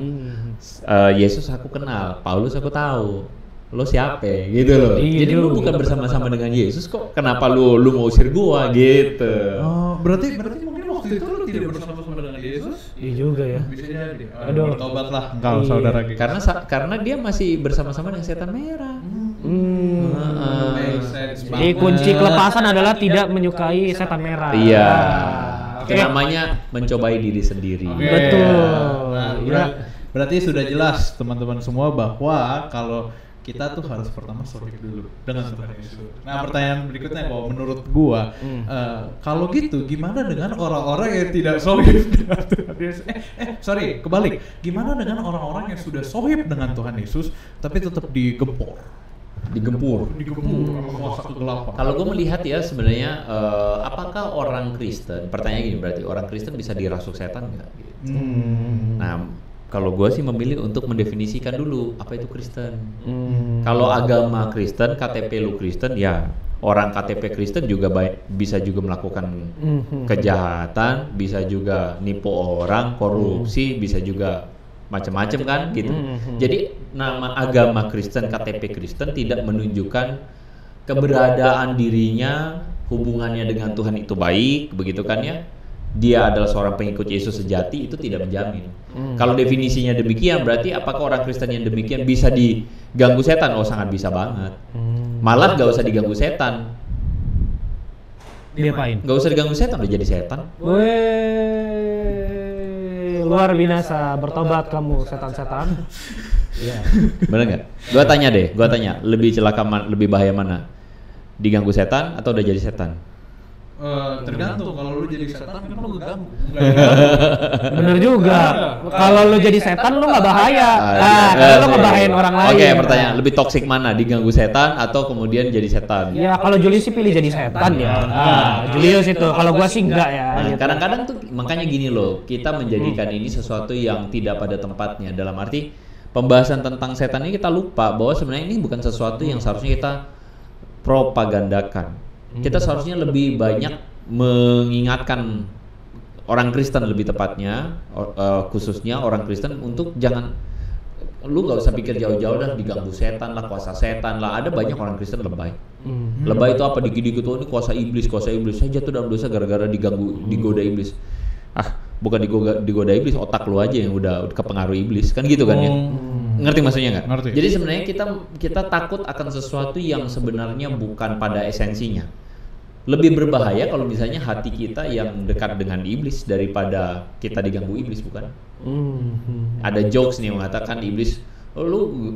Yesus aku kenal, Paulus aku tahu, lo siapa gitu loh. Jadi lu bukan bersama-sama dengan Yesus kok, kenapa lu mau usir gua gitu. Oh, berarti mungkin waktu itu lu tidak bersama-sama dengan Yesus? Iya juga ya. Bisa jadi. Aduh. Bertobatlah engkau saudara kita. Karena dia masih bersama-sama dengan setan merah. Jadi kunci kelepasan adalah tidak menyukai setan merah. Iya. Itu namanya mencobai diri sendiri. Oke. Betul. Nah, berarti sudah jelas teman-teman semua bahwa kalau kita tuh harus pertama sohib dulu dengan Tuhan Yesus. Nah, pertanyaan berikutnya kalau menurut gua, kalau gitu gimana dengan orang-orang yang tidak sohib dengan Tuhan Yesus? Sorry, kebalik. Gimana dengan orang-orang yang sudah sohib dengan Tuhan Yesus tapi tetap digempur sama kuasa kegelapan? Kalau gue melihat ya sebenarnya apakah orang Kristen? Pertanyaan gini, berarti orang Kristen bisa dirasuk setan nggak? Gitu. Nah, kalau gue sih memilih untuk mendefinisikan dulu apa itu Kristen. Kalau agama Kristen, KTP lu Kristen, ya orang KTP Kristen juga bisa juga melakukan kejahatan, bisa juga nipu orang, korupsi, bisa juga macam-macam kan gitu. Jadi nama agama Kristen, KTP Kristen tidak menunjukkan keberadaan dirinya, hubungannya dengan Tuhan itu baik, begitu kan ya. Dia adalah seorang pengikut Yesus sejati, itu tidak menjamin. Kalau definisinya demikian, berarti apakah orang Kristen yang demikian bisa diganggu setan? Oh, sangat bisa banget. Malah gak usah diganggu setan. Diapain? Gak usah diganggu setan, udah jadi setan. Weh, luar binasa, bertobat kamu setan-setan. Iya. Bener nggak? Gua tanya, lebih celaka lebih bahaya mana? Diganggu setan atau udah jadi setan? Tergantung, kalau lu jadi setan kan lu ganggu. Bener juga. Kalau lu jadi setan lu nggak bahaya. Kalau lu ngebahayain orang lain. Oke, pertanyaan, lebih toksik mana? Diganggu setan atau kemudian jadi setan? Ya kalau Julius sih pilih jadi setan ya. Julius itu. Kalau gua sih enggak ya. Nah, gitu. kadang-kadang tuh makanya gini loh, kita menjadikan ini sesuatu yang tidak pada tempatnya. Dalam arti pembahasan tentang setan ini kita lupa bahwa sebenarnya ini bukan sesuatu yang seharusnya kita propagandakan. Kita seharusnya lebih banyak mengingatkan orang Kristen, lebih tepatnya khususnya orang Kristen, untuk jangan, lu gak usah pikir jauh-jauh dah diganggu setan lah, kuasa setan lah. Ada banyak orang Kristen lebay. Lebay itu apa? Dikit-dikit tuh ini kuasa iblis. Saya jatuh dalam dosa gara-gara digoda iblis. Bukan digoda iblis, otak lu aja yang udah kepengaruh iblis, kan gitu kan ya. Ngerti maksudnya nggak? Ngerti. Jadi sebenarnya kita takut akan sesuatu yang sebenarnya bukan pada esensinya. Lebih berbahaya kalau misalnya hati kita yang dekat dengan iblis daripada kita diganggu iblis, bukan? Ada jokes nih yang mengatakan iblis, lu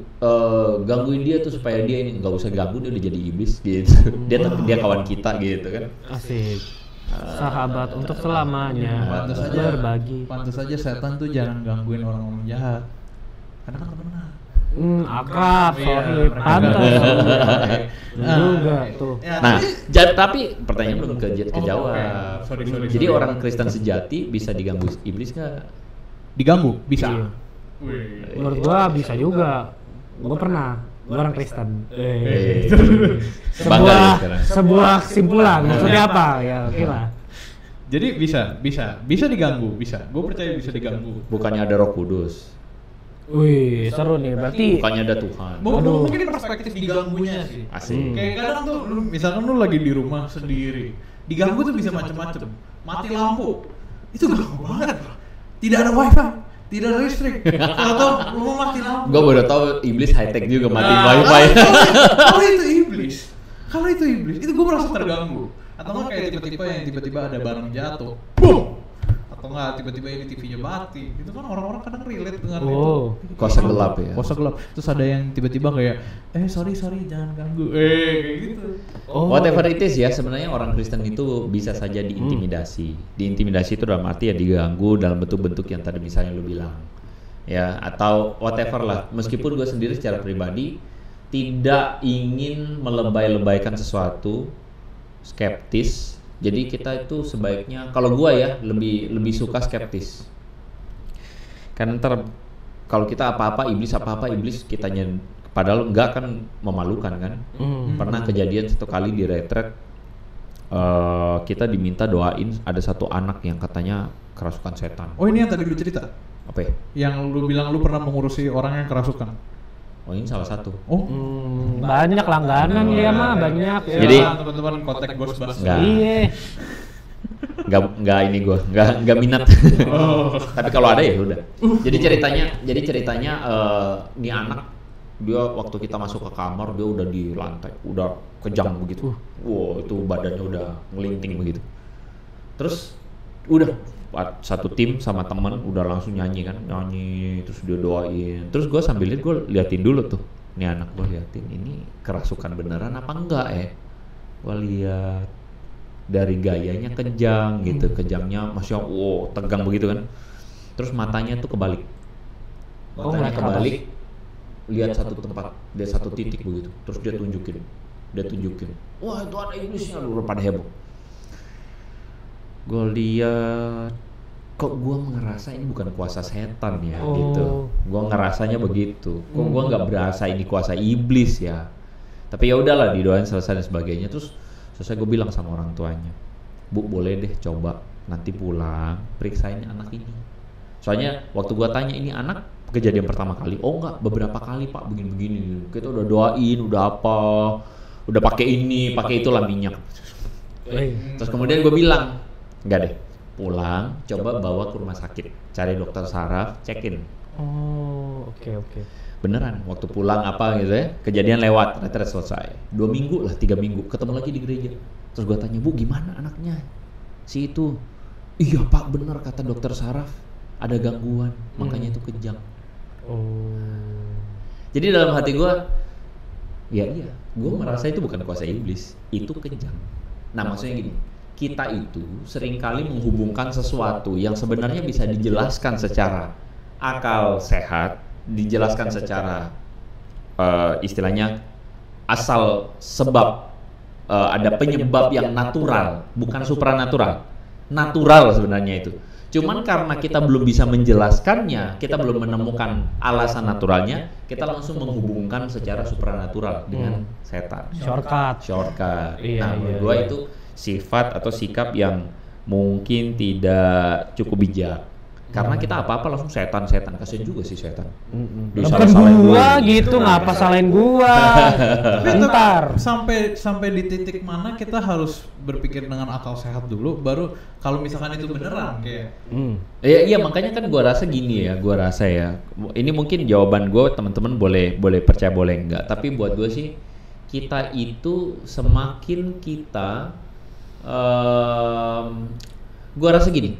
gangguin dia tuh supaya dia ini, nggak usah ganggu, dia udah jadi iblis gitu. Dia kawan kita gitu kan. Asik. Sahabat untuk selamanya. Berbagi. Pantas saja setan tuh jangan gangguin orang-orang jahat. Karena kan temenan. Akrab, sohib, pantas. Juga tuh. Nah, tapi pertanyaan belum kejawab. Sorry. Jadi orang Kristen sejati bisa diganggu iblis nggak? Diganggu? Bisa. Iya. Menurut gua bisa juga. Gua pernah. Gua orang Kristen. Bangga ya sekarang. Sebuah kesimpulan. Maksudnya apa? Ya, oke lah. Jadi bisa diganggu, bisa. Gue percaya bisa diganggu. Bukannya ada Roh Kudus? Wih, seru nih. Berarti Bukannya ada Tuhan? Mungkin perspektif diganggunya sih. Asik. Kayak kadang tuh, misalkan lu lagi di rumah sendiri, diganggu tuh bisa macem-macem. Mati lampu, itu ganggu banget bro. Tidak ada wifi, tidak ada listrik. Atau lu mati lampu. Gue baru tahu iblis high tech juga mati wifi. Kalau itu iblis, itu gue merasa terganggu. Atau nggak kayak tiba-tiba ada barang jatuh, boom. Atau nggak tiba-tiba ini TV-nya mati. Itu kan orang-orang kadang relate dengan itu. Kuasa gelap ya. Kuasa gelap. Terus ada yang tiba-tiba kayak, sorry jangan ganggu. Kayak gitu. Whatever it is ya, sebenarnya orang Kristen itu bisa saja diintimidasi. Diintimidasi itu dalam arti ya diganggu dalam bentuk-bentuk yang tadi misalnya lu bilang. Ya, atau whatever lah. Meskipun gue sendiri secara pribadi tidak ingin melebay-lebaykan sesuatu, skeptis. Jadi kita itu sebaiknya, kalau gua ya lebih suka skeptis. Karena ntar kalau kita apa-apa iblis kitanya, padahal enggak kan, memalukan kan. Pernah kejadian satu kali di retret, kita diminta doain ada satu anak yang katanya kerasukan setan. Oh, ini yang tadi lu cerita? Apa ya? Yang lu bilang lu pernah mengurusi orang yang kerasukan. Oh, ini salah satu. Banyak langganan dia mah, banyak. Jadi teman-teman kontak Ghostbusters. Iya. Enggak ini gue enggak minat. Tapi kalau ada ya udah. Jadi ceritanya nih anak, dia waktu kita masuk ke kamar dia udah di lantai, udah kejang begitu. Wow, itu badannya udah ngelinting begitu. Terus Udah satu tim sama teman udah langsung nyanyi terus dia doain, terus gue sambil lihat, gue liatin dulu tuh nih anak, gue liatin ini kerasukan beneran apa enggak gue lihat dari gayanya kejang gitu, kejangnya masya Allah tegang begitu kan, terus matanya tuh kebalik, lihat satu tempat, dia satu titik begitu, terus dia tunjukin, wah itu ada iblisnya, lu pada heboh. Gue lihat kok gue ngerasa ini bukan kuasa setan ya gitu, gue ngerasanya begitu, kok gue nggak berasa ini kuasa iblis ya, tapi ya udahlah didoain selesai dan sebagainya. Terus selesai gue bilang sama orang tuanya, Bu boleh deh coba nanti pulang periksain anak ini, soalnya waktu gue tanya ini anak kejadian pertama kali, oh enggak beberapa kali Pak begini-begini, kita udah doain, udah apa, udah pakai ini pakai itulah minyak. Terus kemudian gue bilang enggak deh, pulang coba bawa ke rumah sakit, cari dokter saraf, cekin. Oke. Beneran waktu pulang apa gitu ya, kejadian lewat, ternyata selesai. 2 minggu lah, 3 minggu ketemu lagi di gereja. Terus gue tanya, Bu gimana anaknya si itu? Iya Pak bener kata dokter saraf, ada gangguan makanya itu kejang. Jadi dalam hati gue, iya gue merasa itu bukan kuasa iblis, itu kejang. Nah maksudnya gini, kita itu seringkali menghubungkan sesuatu yang sebenarnya bisa dijelaskan secara akal sehat, dijelaskan secara istilahnya asal sebab, ada penyebab yang natural, bukan supranatural, natural sebenarnya itu. Cuman karena kita belum bisa menjelaskannya, kita belum menemukan alasan naturalnya, kita langsung menghubungkan secara supranatural dengan setan. Shortcut. Nah, menurut gua itu sifat atau sikap yang mungkin tidak cukup bijak. Karena kita apa-apa langsung setan, kasian juga sih setan. Bukan gua gitu, ngapa salahin gua? Bentar. Sampai di titik mana kita harus berpikir dengan akal sehat dulu, baru kalau misalkan itu beneran kayak. Iya makanya kan gua rasa gini ya, ini mungkin jawaban gua teman-teman boleh percaya boleh enggak, tapi buat gua sih kita itu semakin kita gua rasa gini,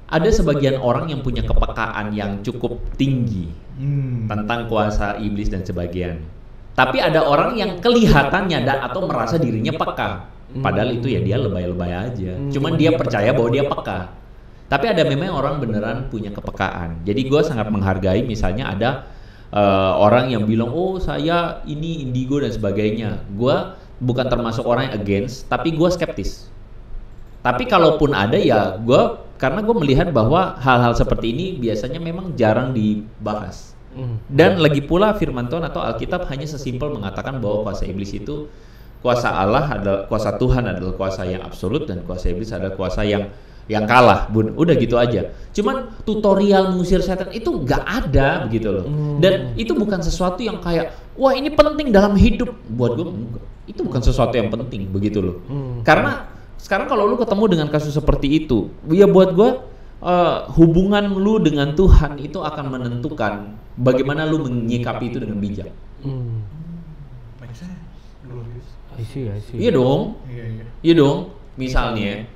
ada sebagian orang yang punya kepekaan yang cukup tinggi tentang kuasa iblis dan sebagian. Tapi ada orang yang kelihatannya atau merasa dirinya peka, padahal itu ya dia lebay-lebay aja. Cuman dia percaya bahwa dia peka. Tapi ada memang orang beneran punya kepekaan. Jadi gue sangat menghargai misalnya ada orang yang bilang, oh saya ini indigo dan sebagainya. Gue bukan termasuk orang yang against, tapi gue skeptis. Tapi kalaupun ada ya karena gue melihat bahwa hal-hal seperti ini biasanya memang jarang dibahas. Dan lagi pula firman Tuhan atau Alkitab hanya sesimpel mengatakan bahwa kuasa iblis itu, kuasa Allah adalah, kuasa Tuhan adalah kuasa yang absolut dan kuasa iblis adalah kuasa yang kalah, Bun. Udah gitu aja. Cuman tutorial mengusir setan itu nggak ada begitu loh. Dan itu bukan sesuatu yang kayak, wah ini penting dalam hidup. Buat gue enggak. Itu bukan sesuatu yang penting begitu loh. Karena sekarang kalau lu ketemu dengan kasus seperti itu, ya buat gue hubungan lu dengan Tuhan itu akan menentukan bagaimana lu menyikapi itu dengan bijak. I see. Iya dong. Misalnya,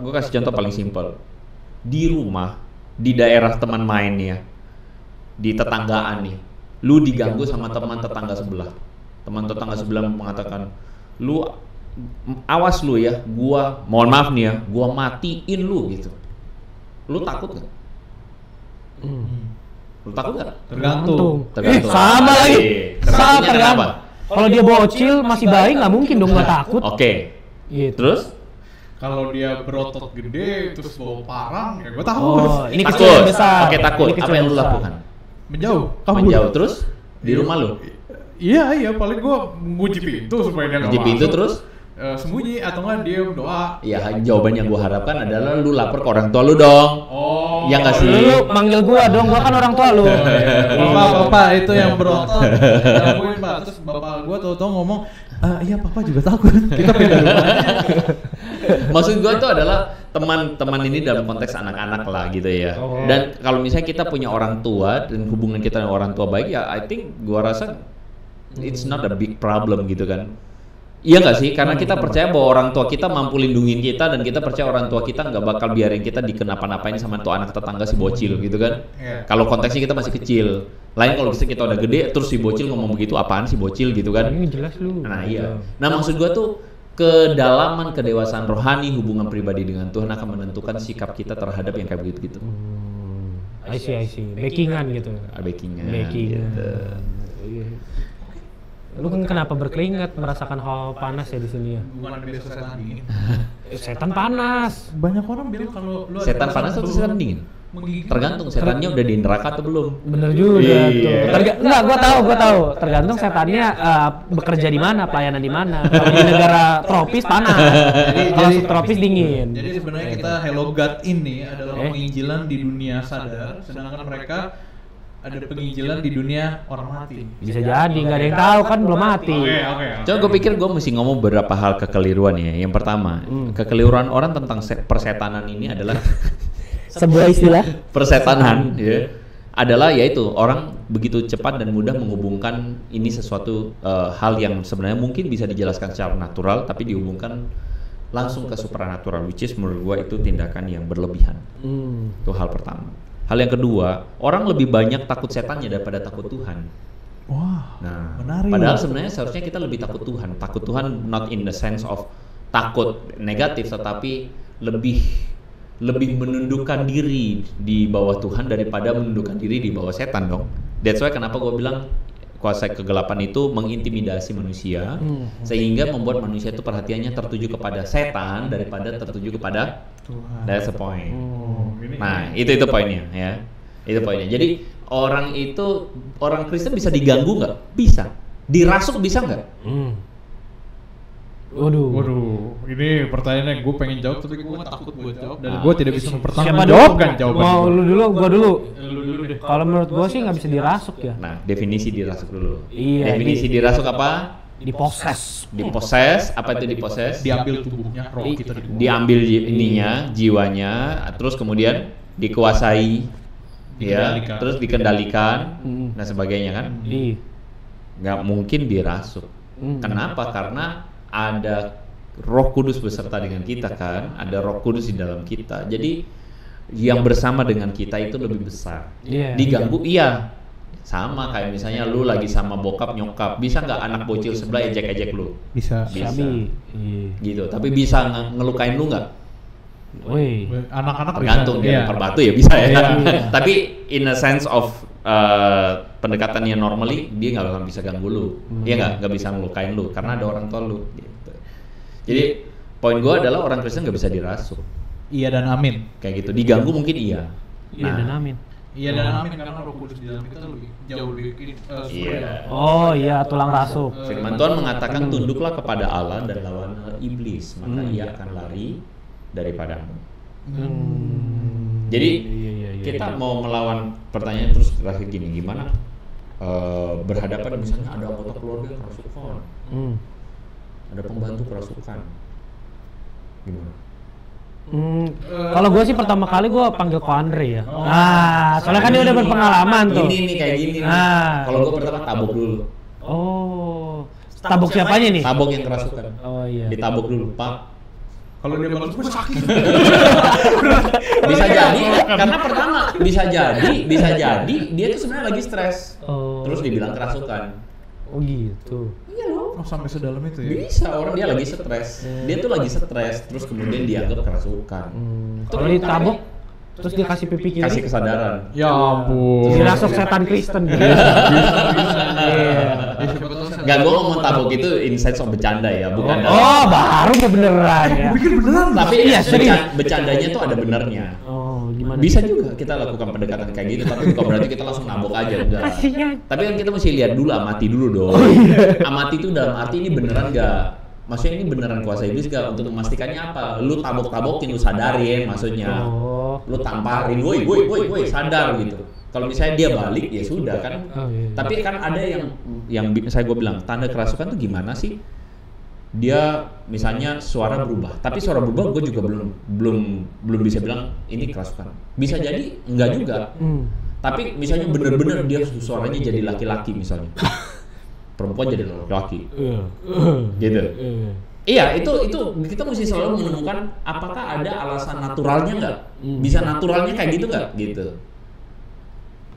gue kasih contoh paling simpel. Di rumah, di daerah teman mainnya, di tetanggaan nih, lu diganggu sama teman tetangga sebelah. Teman tetangga sebelah mengatakan, awas lu ya, gua mohon maaf nih ya, gua matiin lu gitu. Lu takut gak? Lu takut gak? Tergantung. Sama lagi. Tergantung. Kalau dia bocil masih baik nggak mungkin dong nggak takut. Oke. Gitu. Terus? Kalau dia berotot gede terus bawa parang, ya gua takut. Ini takut. kecil besar. Oke, takut. Apa yang lu lakukan? Menjauh. Menjauh. Terus? Di rumah lu? Iya, paling gua ngunci pintu supaya dia nggak masuk. Kunci pintu terus? Sembunyi atau nggak diem doa. Iya, jawaban yang gua harapkan adalah lu lapor ke orang tua lu dong. Oh. Ya nggak sih? Lu manggil gua dong, gua kan orang tua lu. Bapak itu yang berotot. Gangguin Pak. Terus bapak gua tahu-tahu ngomong, iya papa juga takut. Kita pindah rumah aja. Maksud gua tuh adalah teman-teman ini dalam konteks anak-anak lah gitu ya. Dan kalau misalnya kita punya orang tua dan hubungan kita dengan orang tua baik ya, I think gua rasa it's not a big problem gitu kan. Iya nggak sih? Karena kita percaya bahwa orang tua kita mampu lindungin kita dan kita percaya orang tua kita nggak bakal biarin kita dikenapa-napain sama tuh anak tetangga si bocil gitu kan? Kalau konteksnya kita masih kecil. Lain kalau kita udah gede terus si bocil ngomong begitu, apaan si bocil gitu kan? Ini jelas lu. Nah iya. Nah maksud gua tuh kedalaman kedewasaan rohani hubungan pribadi dengan Tuhan akan menentukan sikap kita terhadap yang kayak begitu-gitu. I see. Backingan gitu. Backingan. Backingan. Gitu. Lu kan kenapa berkeringat merasakan hal panas ya di sini ya? Bukan biasa setan dingin. Setan panas. Banyak orang bilang kalau lu ada Setan perasaan panas atau tuh setan dingin? menggigit. Tergantung setannya udah di neraka atau belum. Bener juga Iya. tuh. Enggak, gua tahu. Tergantung setannya bekerja di mana, pelayanan di mana. Kalau di negara tropis panas. Kalau tropis dingin. Jadi sebenarnya kita Hello God ini adalah penginjilan di dunia sadar, sedangkan mereka ada penginjilan di dunia orang mati. Bisa jadi, nggak ada yang tahu kan belum mati. Oke. Coba gue pikir gue mesti ngomong beberapa hal kekeliruan ya. Yang pertama, kekeliruan orang tentang persetanan ini adalah Sebuah istilah. persetanan ya. Adalah yaitu orang begitu cepat dan mudah menghubungkan ini sesuatu hal yang sebenarnya mungkin bisa dijelaskan secara natural tapi dihubungkan langsung ke supranatural, which is menurut gue itu tindakan yang berlebihan. Itu hal pertama. Hal yang kedua, orang lebih banyak takut setannya daripada takut Tuhan. Wah, Nah, menarik. padahal sebenarnya seharusnya kita lebih takut Tuhan. Takut Tuhan not in the sense of takut negatif, tetapi lebih menundukkan diri di bawah Tuhan daripada menundukkan diri di bawah setan dong. That's why kenapa gue bilang kuasa kegelapan itu mengintimidasi manusia sehingga membuat manusia itu perhatiannya tertuju kepada setan daripada tertuju kepada Tuhan. That's the point. Nah, itu poinnya ya. Itu poinnya. Jadi orang Kristen bisa diganggu nggak? Bisa. Dirasuk bisa nggak? Waduh, ini pertanyaannya gue pengen jawab tapi gue takut buat jawab dan Ah. gue tidak bisa Siapa mempertanggungjawabkan dulu? jawaban Mau gua. lu dulu, gua dulu. Lu dulu deh. Kalau menurut gua sih nggak bisa dirasuk ya. Nah, definisi dirasuk dulu. Iya, Definisi dirasuk apa? Diposes. Diposes. Apa itu diposes? Diambil tubuhnya, roh kita dibuang. Diambil ininya, jiwanya, terus kemudian dikuasai, ya, Dikendalikan. terus dikendalikan, dan sebagainya kan? Iya. Nggak mungkin dirasuk. Kenapa? Karena ada Roh Kudus beserta dengan kita kan, ada Roh Kudus di dalam kita. Jadi yang bersama dengan kita itu lebih besar. Iya. Diganggu iya. Sama kayak misalnya lu lagi sama bokap nyokap, bisa nggak anak bocil sebelah ejek-ejek lu? Bisa. Bisa. Sabi. Iya. Gitu. Tapi bisa ngelukain lu nggak? Woi. Anak-anak Tergantung bisa. dia Iya. lempar batu ya bisa ya. Iya. Tapi in a sense of pendekatannya normally dia nggak bakal bisa ganggu lu. Dia nggak bisa ngelukain lu karena ada orang tua lu. Gitu. Jadi poin gue adalah orang Kristen nggak bisa dirasuk Iya dan amin. kayak gitu. Diganggu mungkin iya. Iya dan amin. Iya dan amin karena Roh Kudus di dalam kita jauh lebih Iya. Oh iya, tulang rasuk. Firman Tuhan mengatakan tunduklah kepada Allah dan lawanlah iblis, maka ia akan lari daripadamu. Jadi Iya. kita mau melawan pertanyaan terus terakhir gini, gimana berhadapan misalnya ada anggota keluarga yang kerasukan, ada pembantu kerasukan, gimana? Kalau gue sih pertama kali gue panggil Ko Andre ya. Nah, soalnya kan dia udah berpengalaman tuh. Ini nih kayak gini. Ah. Kalau gue pertama tabok dulu. Oh, tabuk siapanya nih? Tabok yang kerasukan. Oh iya. Ditabok dulu, Pak. Kalau dia balas gue sakit. Bisa jadi karena pertama bisa jadi dia tuh sebenarnya lagi stres. Oh. Terus dibilang kerasukan. Oh gitu. Oh, sampai sedalam itu ya. Bisa, orang dia lagi stres. Dia tuh lagi stres, terus kemudian dianggap kerasukan. Kalau ditabuk, terus dia kasih pipi kiri. Kasih kesadaran. Ya ampun. Dirasuk setan Kristen. Iya. Ya, siapa tahu saya- Enggak, gua ngomong tabok itu in sense of bercanda ya, bukan dalam. Oh, baru mau beneran ya. Tapi Iya, serius. bercandanya tuh ada benernya. Oh, gimana? Bisa juga kita lakukan pendekatan kayak gitu, tapi bukan berarti kita langsung nabok aja, enggak. Kasihan. Tapi kan kita mesti lihat dulu, amati dulu dong. Amati itu dalam arti ini beneran nggak? Maksudnya ini beneran kuasa iblis nggak? Untuk memastikannya apa? Lu tabok-tabokin, lu sadarin maksudnya. Oh. Lu tamparin, woi sadar gitu. Kalau misalnya dia balik ya sudah kan. Oh, iya. Tapi kan ada yang saya gue bilang tanda kerasukan tuh gimana sih? Dia misalnya suara berubah, tapi suara berubah gue juga belum bisa bilang ini kerasukan. Bisa jadi enggak juga. Tapi misalnya bener-bener dia suaranya jadi laki-laki misalnya. perempuan jadi laki-laki. Gitu. Iya, itu kita mesti selalu menemukan apakah ada alasan naturalnya nggak? Bisa naturalnya kayak gitu nggak? Gitu.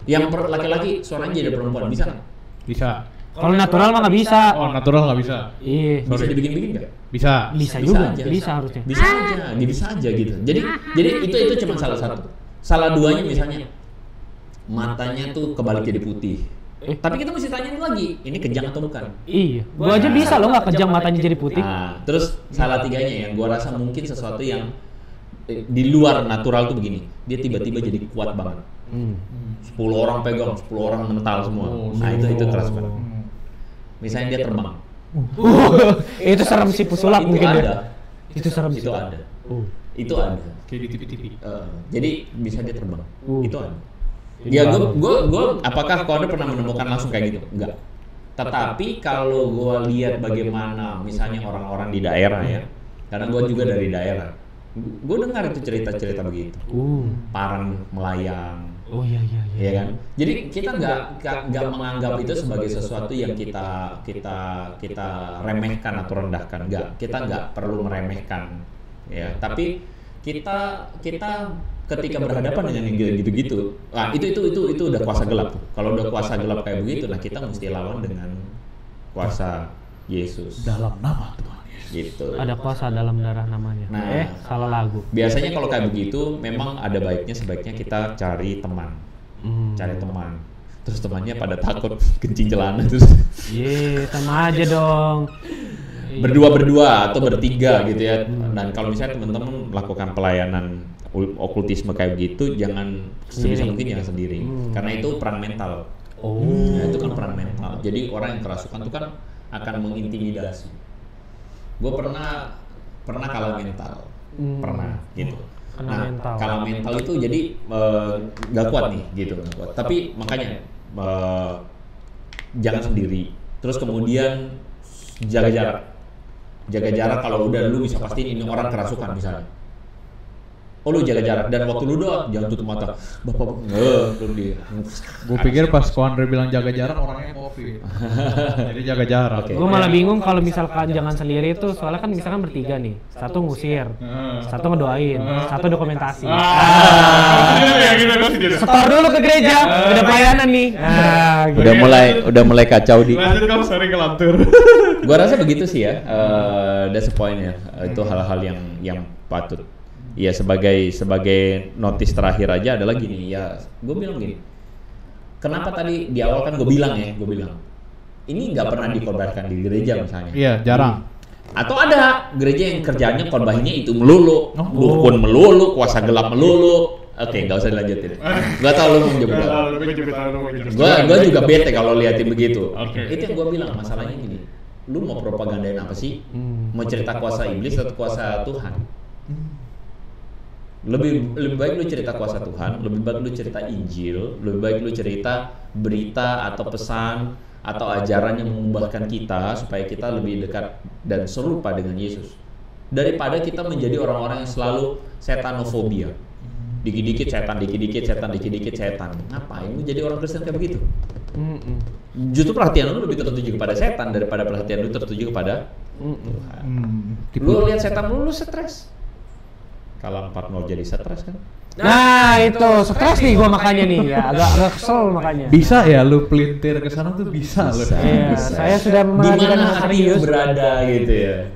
Yang laki-laki suaranya jadi perempuan bisa nggak? Bisa. Kalau natural mah nggak bisa. Oh, natural nggak bisa. Iya. Bisa dibikin-bikin nggak? Bisa. Bisa juga. aja. Bisa harusnya. Bisa aja gitu. Jadi itu cuma salah satu. Salah duanya misalnya matanya tuh kebalik jadi putih. Tapi kita mesti tanyain lagi, ini kejang atau bukan? Iya. Gua aja bisa loh nggak kejam matanya jadi putih. Nah, terus salah tiganya yang gua rasa mungkin sesuatu yang di luar natural tuh begini. Dia tiba-tiba jadi kuat banget. 10 orang pegang, 10 orang mental semua. Nah, itu keras banget. Misalnya dia terbang. Itu serem sih pesulap Itu mungkin ada. ya. Itu serem sih. Itu ada. Itu ada. Kayak di TV-TV. Jadi bisa dia terbang. Itu ada. Ya gue apakah kau pernah menemukan langsung kayak gitu? Enggak. Tetapi kalau gue lihat bagaimana misalnya orang-orang di daerah ya, karena gue juga dari daerah, gue dengar itu cerita-cerita begitu. Parang melayang. Oh iya. Iya kan? Jadi kita nggak menganggap itu sebagai sesuatu yang kita remehkan atau rendahkan. Kita nggak perlu meremehkan. Ya, tapi kita ketika berhadapan dengan yang gitu-gitu, nah itu udah kuasa gelap. Kalau udah kuasa gelap kayak begitu, nah kita mesti lawan dengan kuasa Yesus. Dalam nama Tuhan Yesus. Gitu. Ada kuasa dalam darah namanya. Nah, Salah lagu. Biasanya kalau kayak begitu, memang ada sebaiknya kita cari teman. Cari teman. Terus temannya pada takut kencing celana terus. Sama aja dong. Berdua atau bertiga gitu ya. Dan kalau misalnya teman-teman melakukan pelayanan okultisme kayak begitu, jangan sebisa mungkin jangan sendiri. Karena itu perang mental. Nah, itu kan perang mental. Jadi orang yang kerasukan itu kan akan mengintimidasi. Gue pernah kalah mental. Pernah gitu. Nah, kalah mental itu jadi nggak kuat nih gitu, nggak kuat. Tapi makanya jangan sendiri. Terus kemudian jaga jarak. Jaga jarak kalau udah lu bisa pastiin ini orang kerasukan misalnya. Oh lu jaga jarak dan waktu lu doang jangan tutup mata. Bapak belum dia. Gue pikir pas Koandre bilang jaga jarak orangnya COVID. Jadi jaga jarak. Okay. Gue malah bingung kalau misalkan jangan sendiri itu, soalnya kan misalkan bertiga nih, satu ngusir, satu ngedoain, satu dokumentasi. Setor dulu ke gereja, udah pelayanan nih. Gitu. Udah mulai kacau di. Lanjut kamu sering kelantur. Gua rasa begitu sih ya. That's the point ya. Itu hal-hal yang patut. Ya sebagai notis terakhir aja adalah gini ya. Gue bilang gini. Kenapa tadi di awal kan gue bilang ini nggak pernah dikorbankan di gereja misalnya. Iya, jarang. Atau ada gereja yang kerjanya korbannya itu melulu, dukun melulu, kuasa gelap melulu. Oke, nggak usah dilanjutin. Gua tahu lu mau jemput. Gua juga bete kalau liatin begitu. Itu yang gua bilang, masalahnya gini. Lu mau propagandain apa sih? Mau cerita kuasa iblis atau kuasa Tuhan? Lebih baik lu cerita kuasa Tuhan, lebih baik lu cerita Injil, lebih baik lu cerita berita atau pesan atau ajaran yang mengubahkan kita supaya kita lebih dekat dan serupa dengan Yesus. Daripada kita menjadi orang-orang yang selalu setanofobia. Dikit-dikit setan. Ngapain lu jadi orang Kristen kayak begitu? Justru perhatian lu lebih tertuju kepada setan daripada perhatian lu tertuju kepada Tuhan. Lu lihat setan lu stres. Kalau 4-0 jadi stres kan? Nah itu stres nih gua makanya nih ya, agak kesel makanya. Bisa ya lu pelintir ke sana tuh bisa loh. Iya, saya sudah memperhatikan Dimana serius berada gitu ya.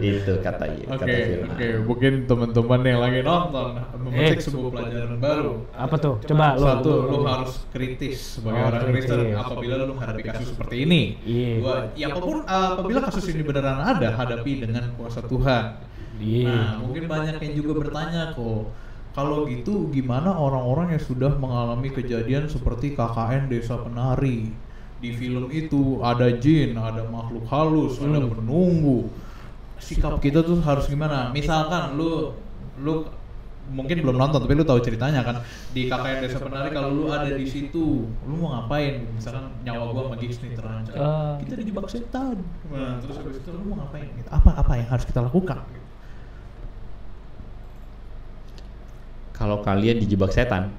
Itu kata Firman. Oke, mungkin teman-teman yang lagi nonton memetik sebuah pelajaran baru. Apa tuh? Coba lu. Satu, lu harus kritis sebagai orang Kristen apabila lu menghadapi kasus seperti ini. Dua, ya apabila kasus ini beneran ada, hadapi dengan kuasa Tuhan. Nah, mungkin banyak yang juga bertanya kok, kalau gitu gimana orang-orang yang sudah mengalami kejadian seperti KKN Desa Penari? Di film itu ada jin, ada makhluk halus, ada penunggu. Sikap kita tuh harus gimana? Misalkan lu mungkin belum nonton tapi lu tahu ceritanya kan, di KKN Desa Penari kalau lu ada di situ, lu mau ngapain? Misalkan nyawa gua sama Gigs nih terancam. Kita dijebak setan. Nah, terus habis itu lu mau ngapain gitu? Apa yang harus kita lakukan? Kalau kalian dijebak setan,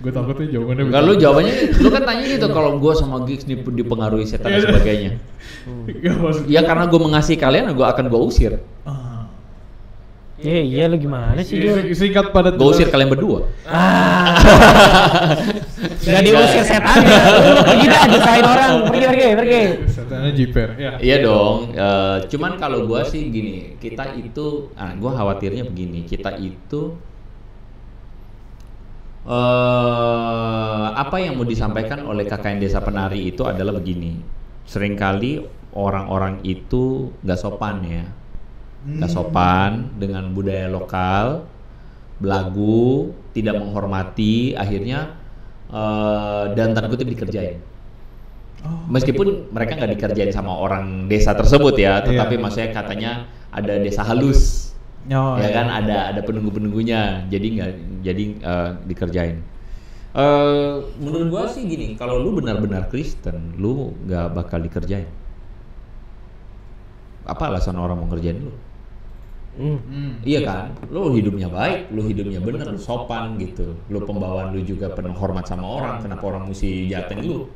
Gue takutnya jawabannya Enggak, lu jawabannya, lu kan tanya gitu kalau gue sama Gigs dipengaruhi setan dan sebagainya. Ya karena gue mengasihi kalian, gue akan gue usir. Iya lu gimana sih Jul? Singkat padat. Gue usir kalian berdua. Gak diusir setan ya. Lu pergi dah nyusahin orang. Pergi. Setannya jiper. Ya. Iya dong. Cuman kalau gue sih gini, kita itu, gue khawatirnya begini, kita itu apa yang mau disampaikan oleh KKN Desa Penari itu adalah begini. Seringkali orang-orang itu nggak sopan ya. Gak sopan dengan budaya lokal, belagu, tidak menghormati, akhirnya dan tanda kutip dikerjain. Meskipun mereka nggak dikerjain sama orang desa tersebut ya, tetapi maksudnya katanya ada desa halus, ya kan, ada penunggu-penunggunya, jadi dikerjain. Menurut gua sih gini, kalau lu benar-benar Kristen, lu nggak bakal dikerjain. Apa alasan orang mau ngerjain lu? Iya kan, lu hidupnya baik, lu hidupnya bener, lu sopan gitu, lu pembawaan lu juga penuh hormat sama orang, kenapa orang mesti jahatin lu?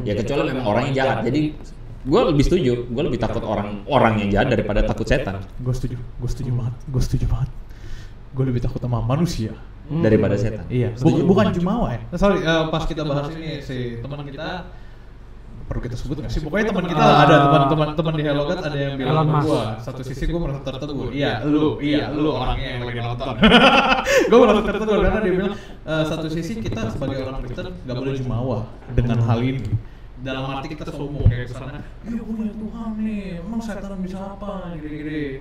Ya kecuali memang orangnya jahat. Jadi gue lebih setuju, gue lebih takut orang yang jahat daripada takut setan. Gue setuju banget. Gue lebih takut sama manusia daripada setan. Iya. Bukan Jumawa ya. Sorry, pas kita bahas ini si teman kita, perlu kita sebut nggak sih? Pokoknya teman kita ada teman di Hello God ada yang bilang sama gue, satu sisi gue merasa tertegur. Iya lu orangnya yang lagi nonton. Gue merasa tertegur karena dia bilang satu sisi kita sebagai orang Kristen nggak boleh jumawa dengan hal ini. Dalam arti kita sombong kayak kesana, ya punya Tuhan nih, emang setan bisa apa gini-gini.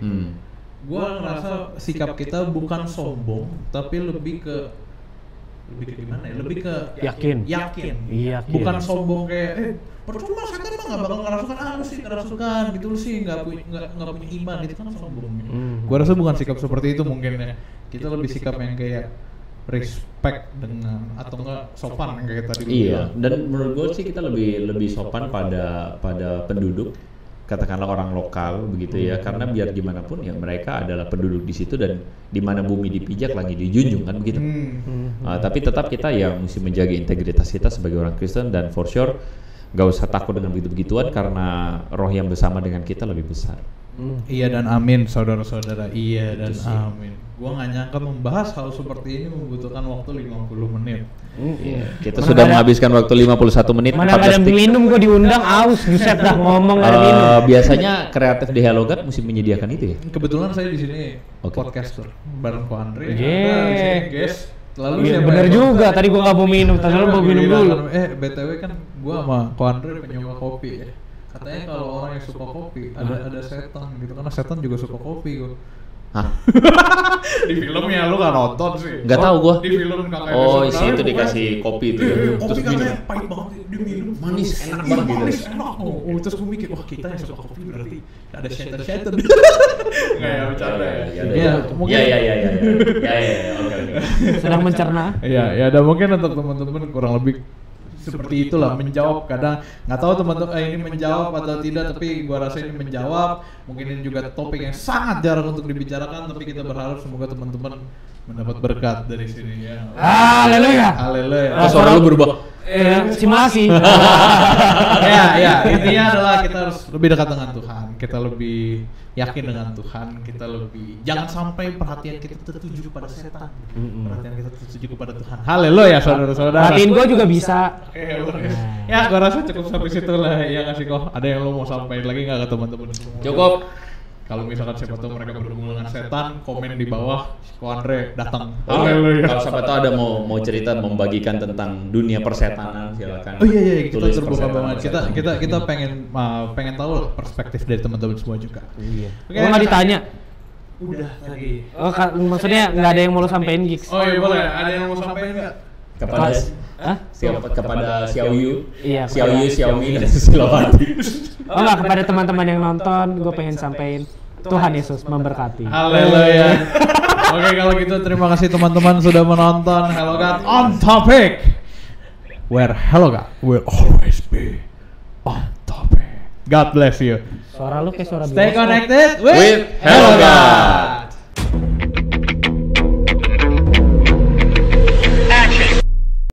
Gue ngerasa sikap kita bukan sombong, tapi lebih ke gimana ya? Lebih ke yakin. Bukan sombong kayak percuma setan mah nggak bakal ngerasukan, lu sih ngerasukan gitu, lu sih nggak punya iman, itu kan sombong. Gua rasa bukan sikap seperti itu mungkin ya. Kita lebih sikap yang kayak respect dengan atau enggak sopan kayak tadi. Iya, dan menurut gue sih kita lebih sopan pada penduduk, katakanlah orang lokal begitu ya, karena biar gimana pun ya mereka adalah penduduk di situ dan di mana bumi dipijak langit dijunjung kan begitu. Tapi tetap kita ya mesti menjaga integritas kita sebagai orang Kristen, dan for sure gak usah takut dengan begitu-begituan karena roh yang bersama dengan kita lebih besar. Iya dan amin saudara-saudara, iya dan amin. Gua gak nyangka membahas hal seperti ini membutuhkan waktu 50 menit. Kita sudah menghabiskan waktu 51 menit. Mana ada minum, gua diundang aus, buset dah ngomong ada minum. Biasanya kreatif di Hello God mesti menyediakan itu ya. Kebetulan saya di sini podcaster bareng Ko Andre. Guys. Lalu iya, bener juga, tadi gua nggak mau minum, tadi lu mau minum dulu. BTW kan gua sama Ko Andre penyuka kopi ya. Katanya kalau orang yang suka kopi ada setan gitu, karena setan juga suka kopi gua. Hah? Di filmnya lu nggak nonton sih? Nggak tahu gua. Di film kakak. Oh, isi itu dikasih kopi itu ya. Terus minum. Pahit banget dia minum. Manis enak banget gitu. Manis enak. Oh, terus gua mikir, wah kita yang suka kopi berarti ada setan. Nggak ya, bercanda ya. Ya, mungkin. Ya, oke. Sedang mencerna. Iya, dan mungkin untuk teman-teman kurang lebih seperti itulah, menjawab. Kadang nggak tahu teman-teman ini menjawab atau tidak, tapi gua rasa ini menjawab. Mungkin ini juga topik yang sangat jarang untuk dibicarakan, tapi kita berharap semoga teman-teman mendapat berkat dari sini ya. Haleluya. Suara lu berubah. Simulasi. Ya, intinya adalah kita harus lebih dekat dengan Tuhan, kita lebih yakin dengan Tuhan, kita lebih jangan sampai perhatian kita tertuju kepada setan. Perhatian kita tertuju kepada Tuhan. Haleluya saudara-saudara. Perhatiin gua juga bisa. Ya, gua rasa cukup sampai situ lah ya ngasih kok. Ada yang lo mau sampaikan lagi nggak ke teman-teman semua? Cukup. Kalau misalkan siapa tahu mereka berhubungan dengan setan, komen di bawah. Ko Andre datang. Kalau siapa tahu ada mau cerita membagikan tentang dunia persetanan, silakan. Oh iya, kita terbuka banget. Kita pengen tahu lah perspektif dari teman-teman semua juga. Iya. Gua nggak ditanya. Udah lagi. Oh, maksudnya nggak ada yang mau lo sampein, Gigs? Oh iya boleh. Ada yang mau sampein nggak? Kepada Xiaoyu, Xiaomi dan Silawati. Oh enggak, kepada teman-teman yang nonton, gue pengen sampein Tuhan Yesus memberkati. Haleluya. Oke, kalau gitu terima kasih teman-teman sudah menonton Hello God on Topic, where Hello God will always be on topic. God bless you. Suara lu kayak suara Stay biasa. connected with Hello God.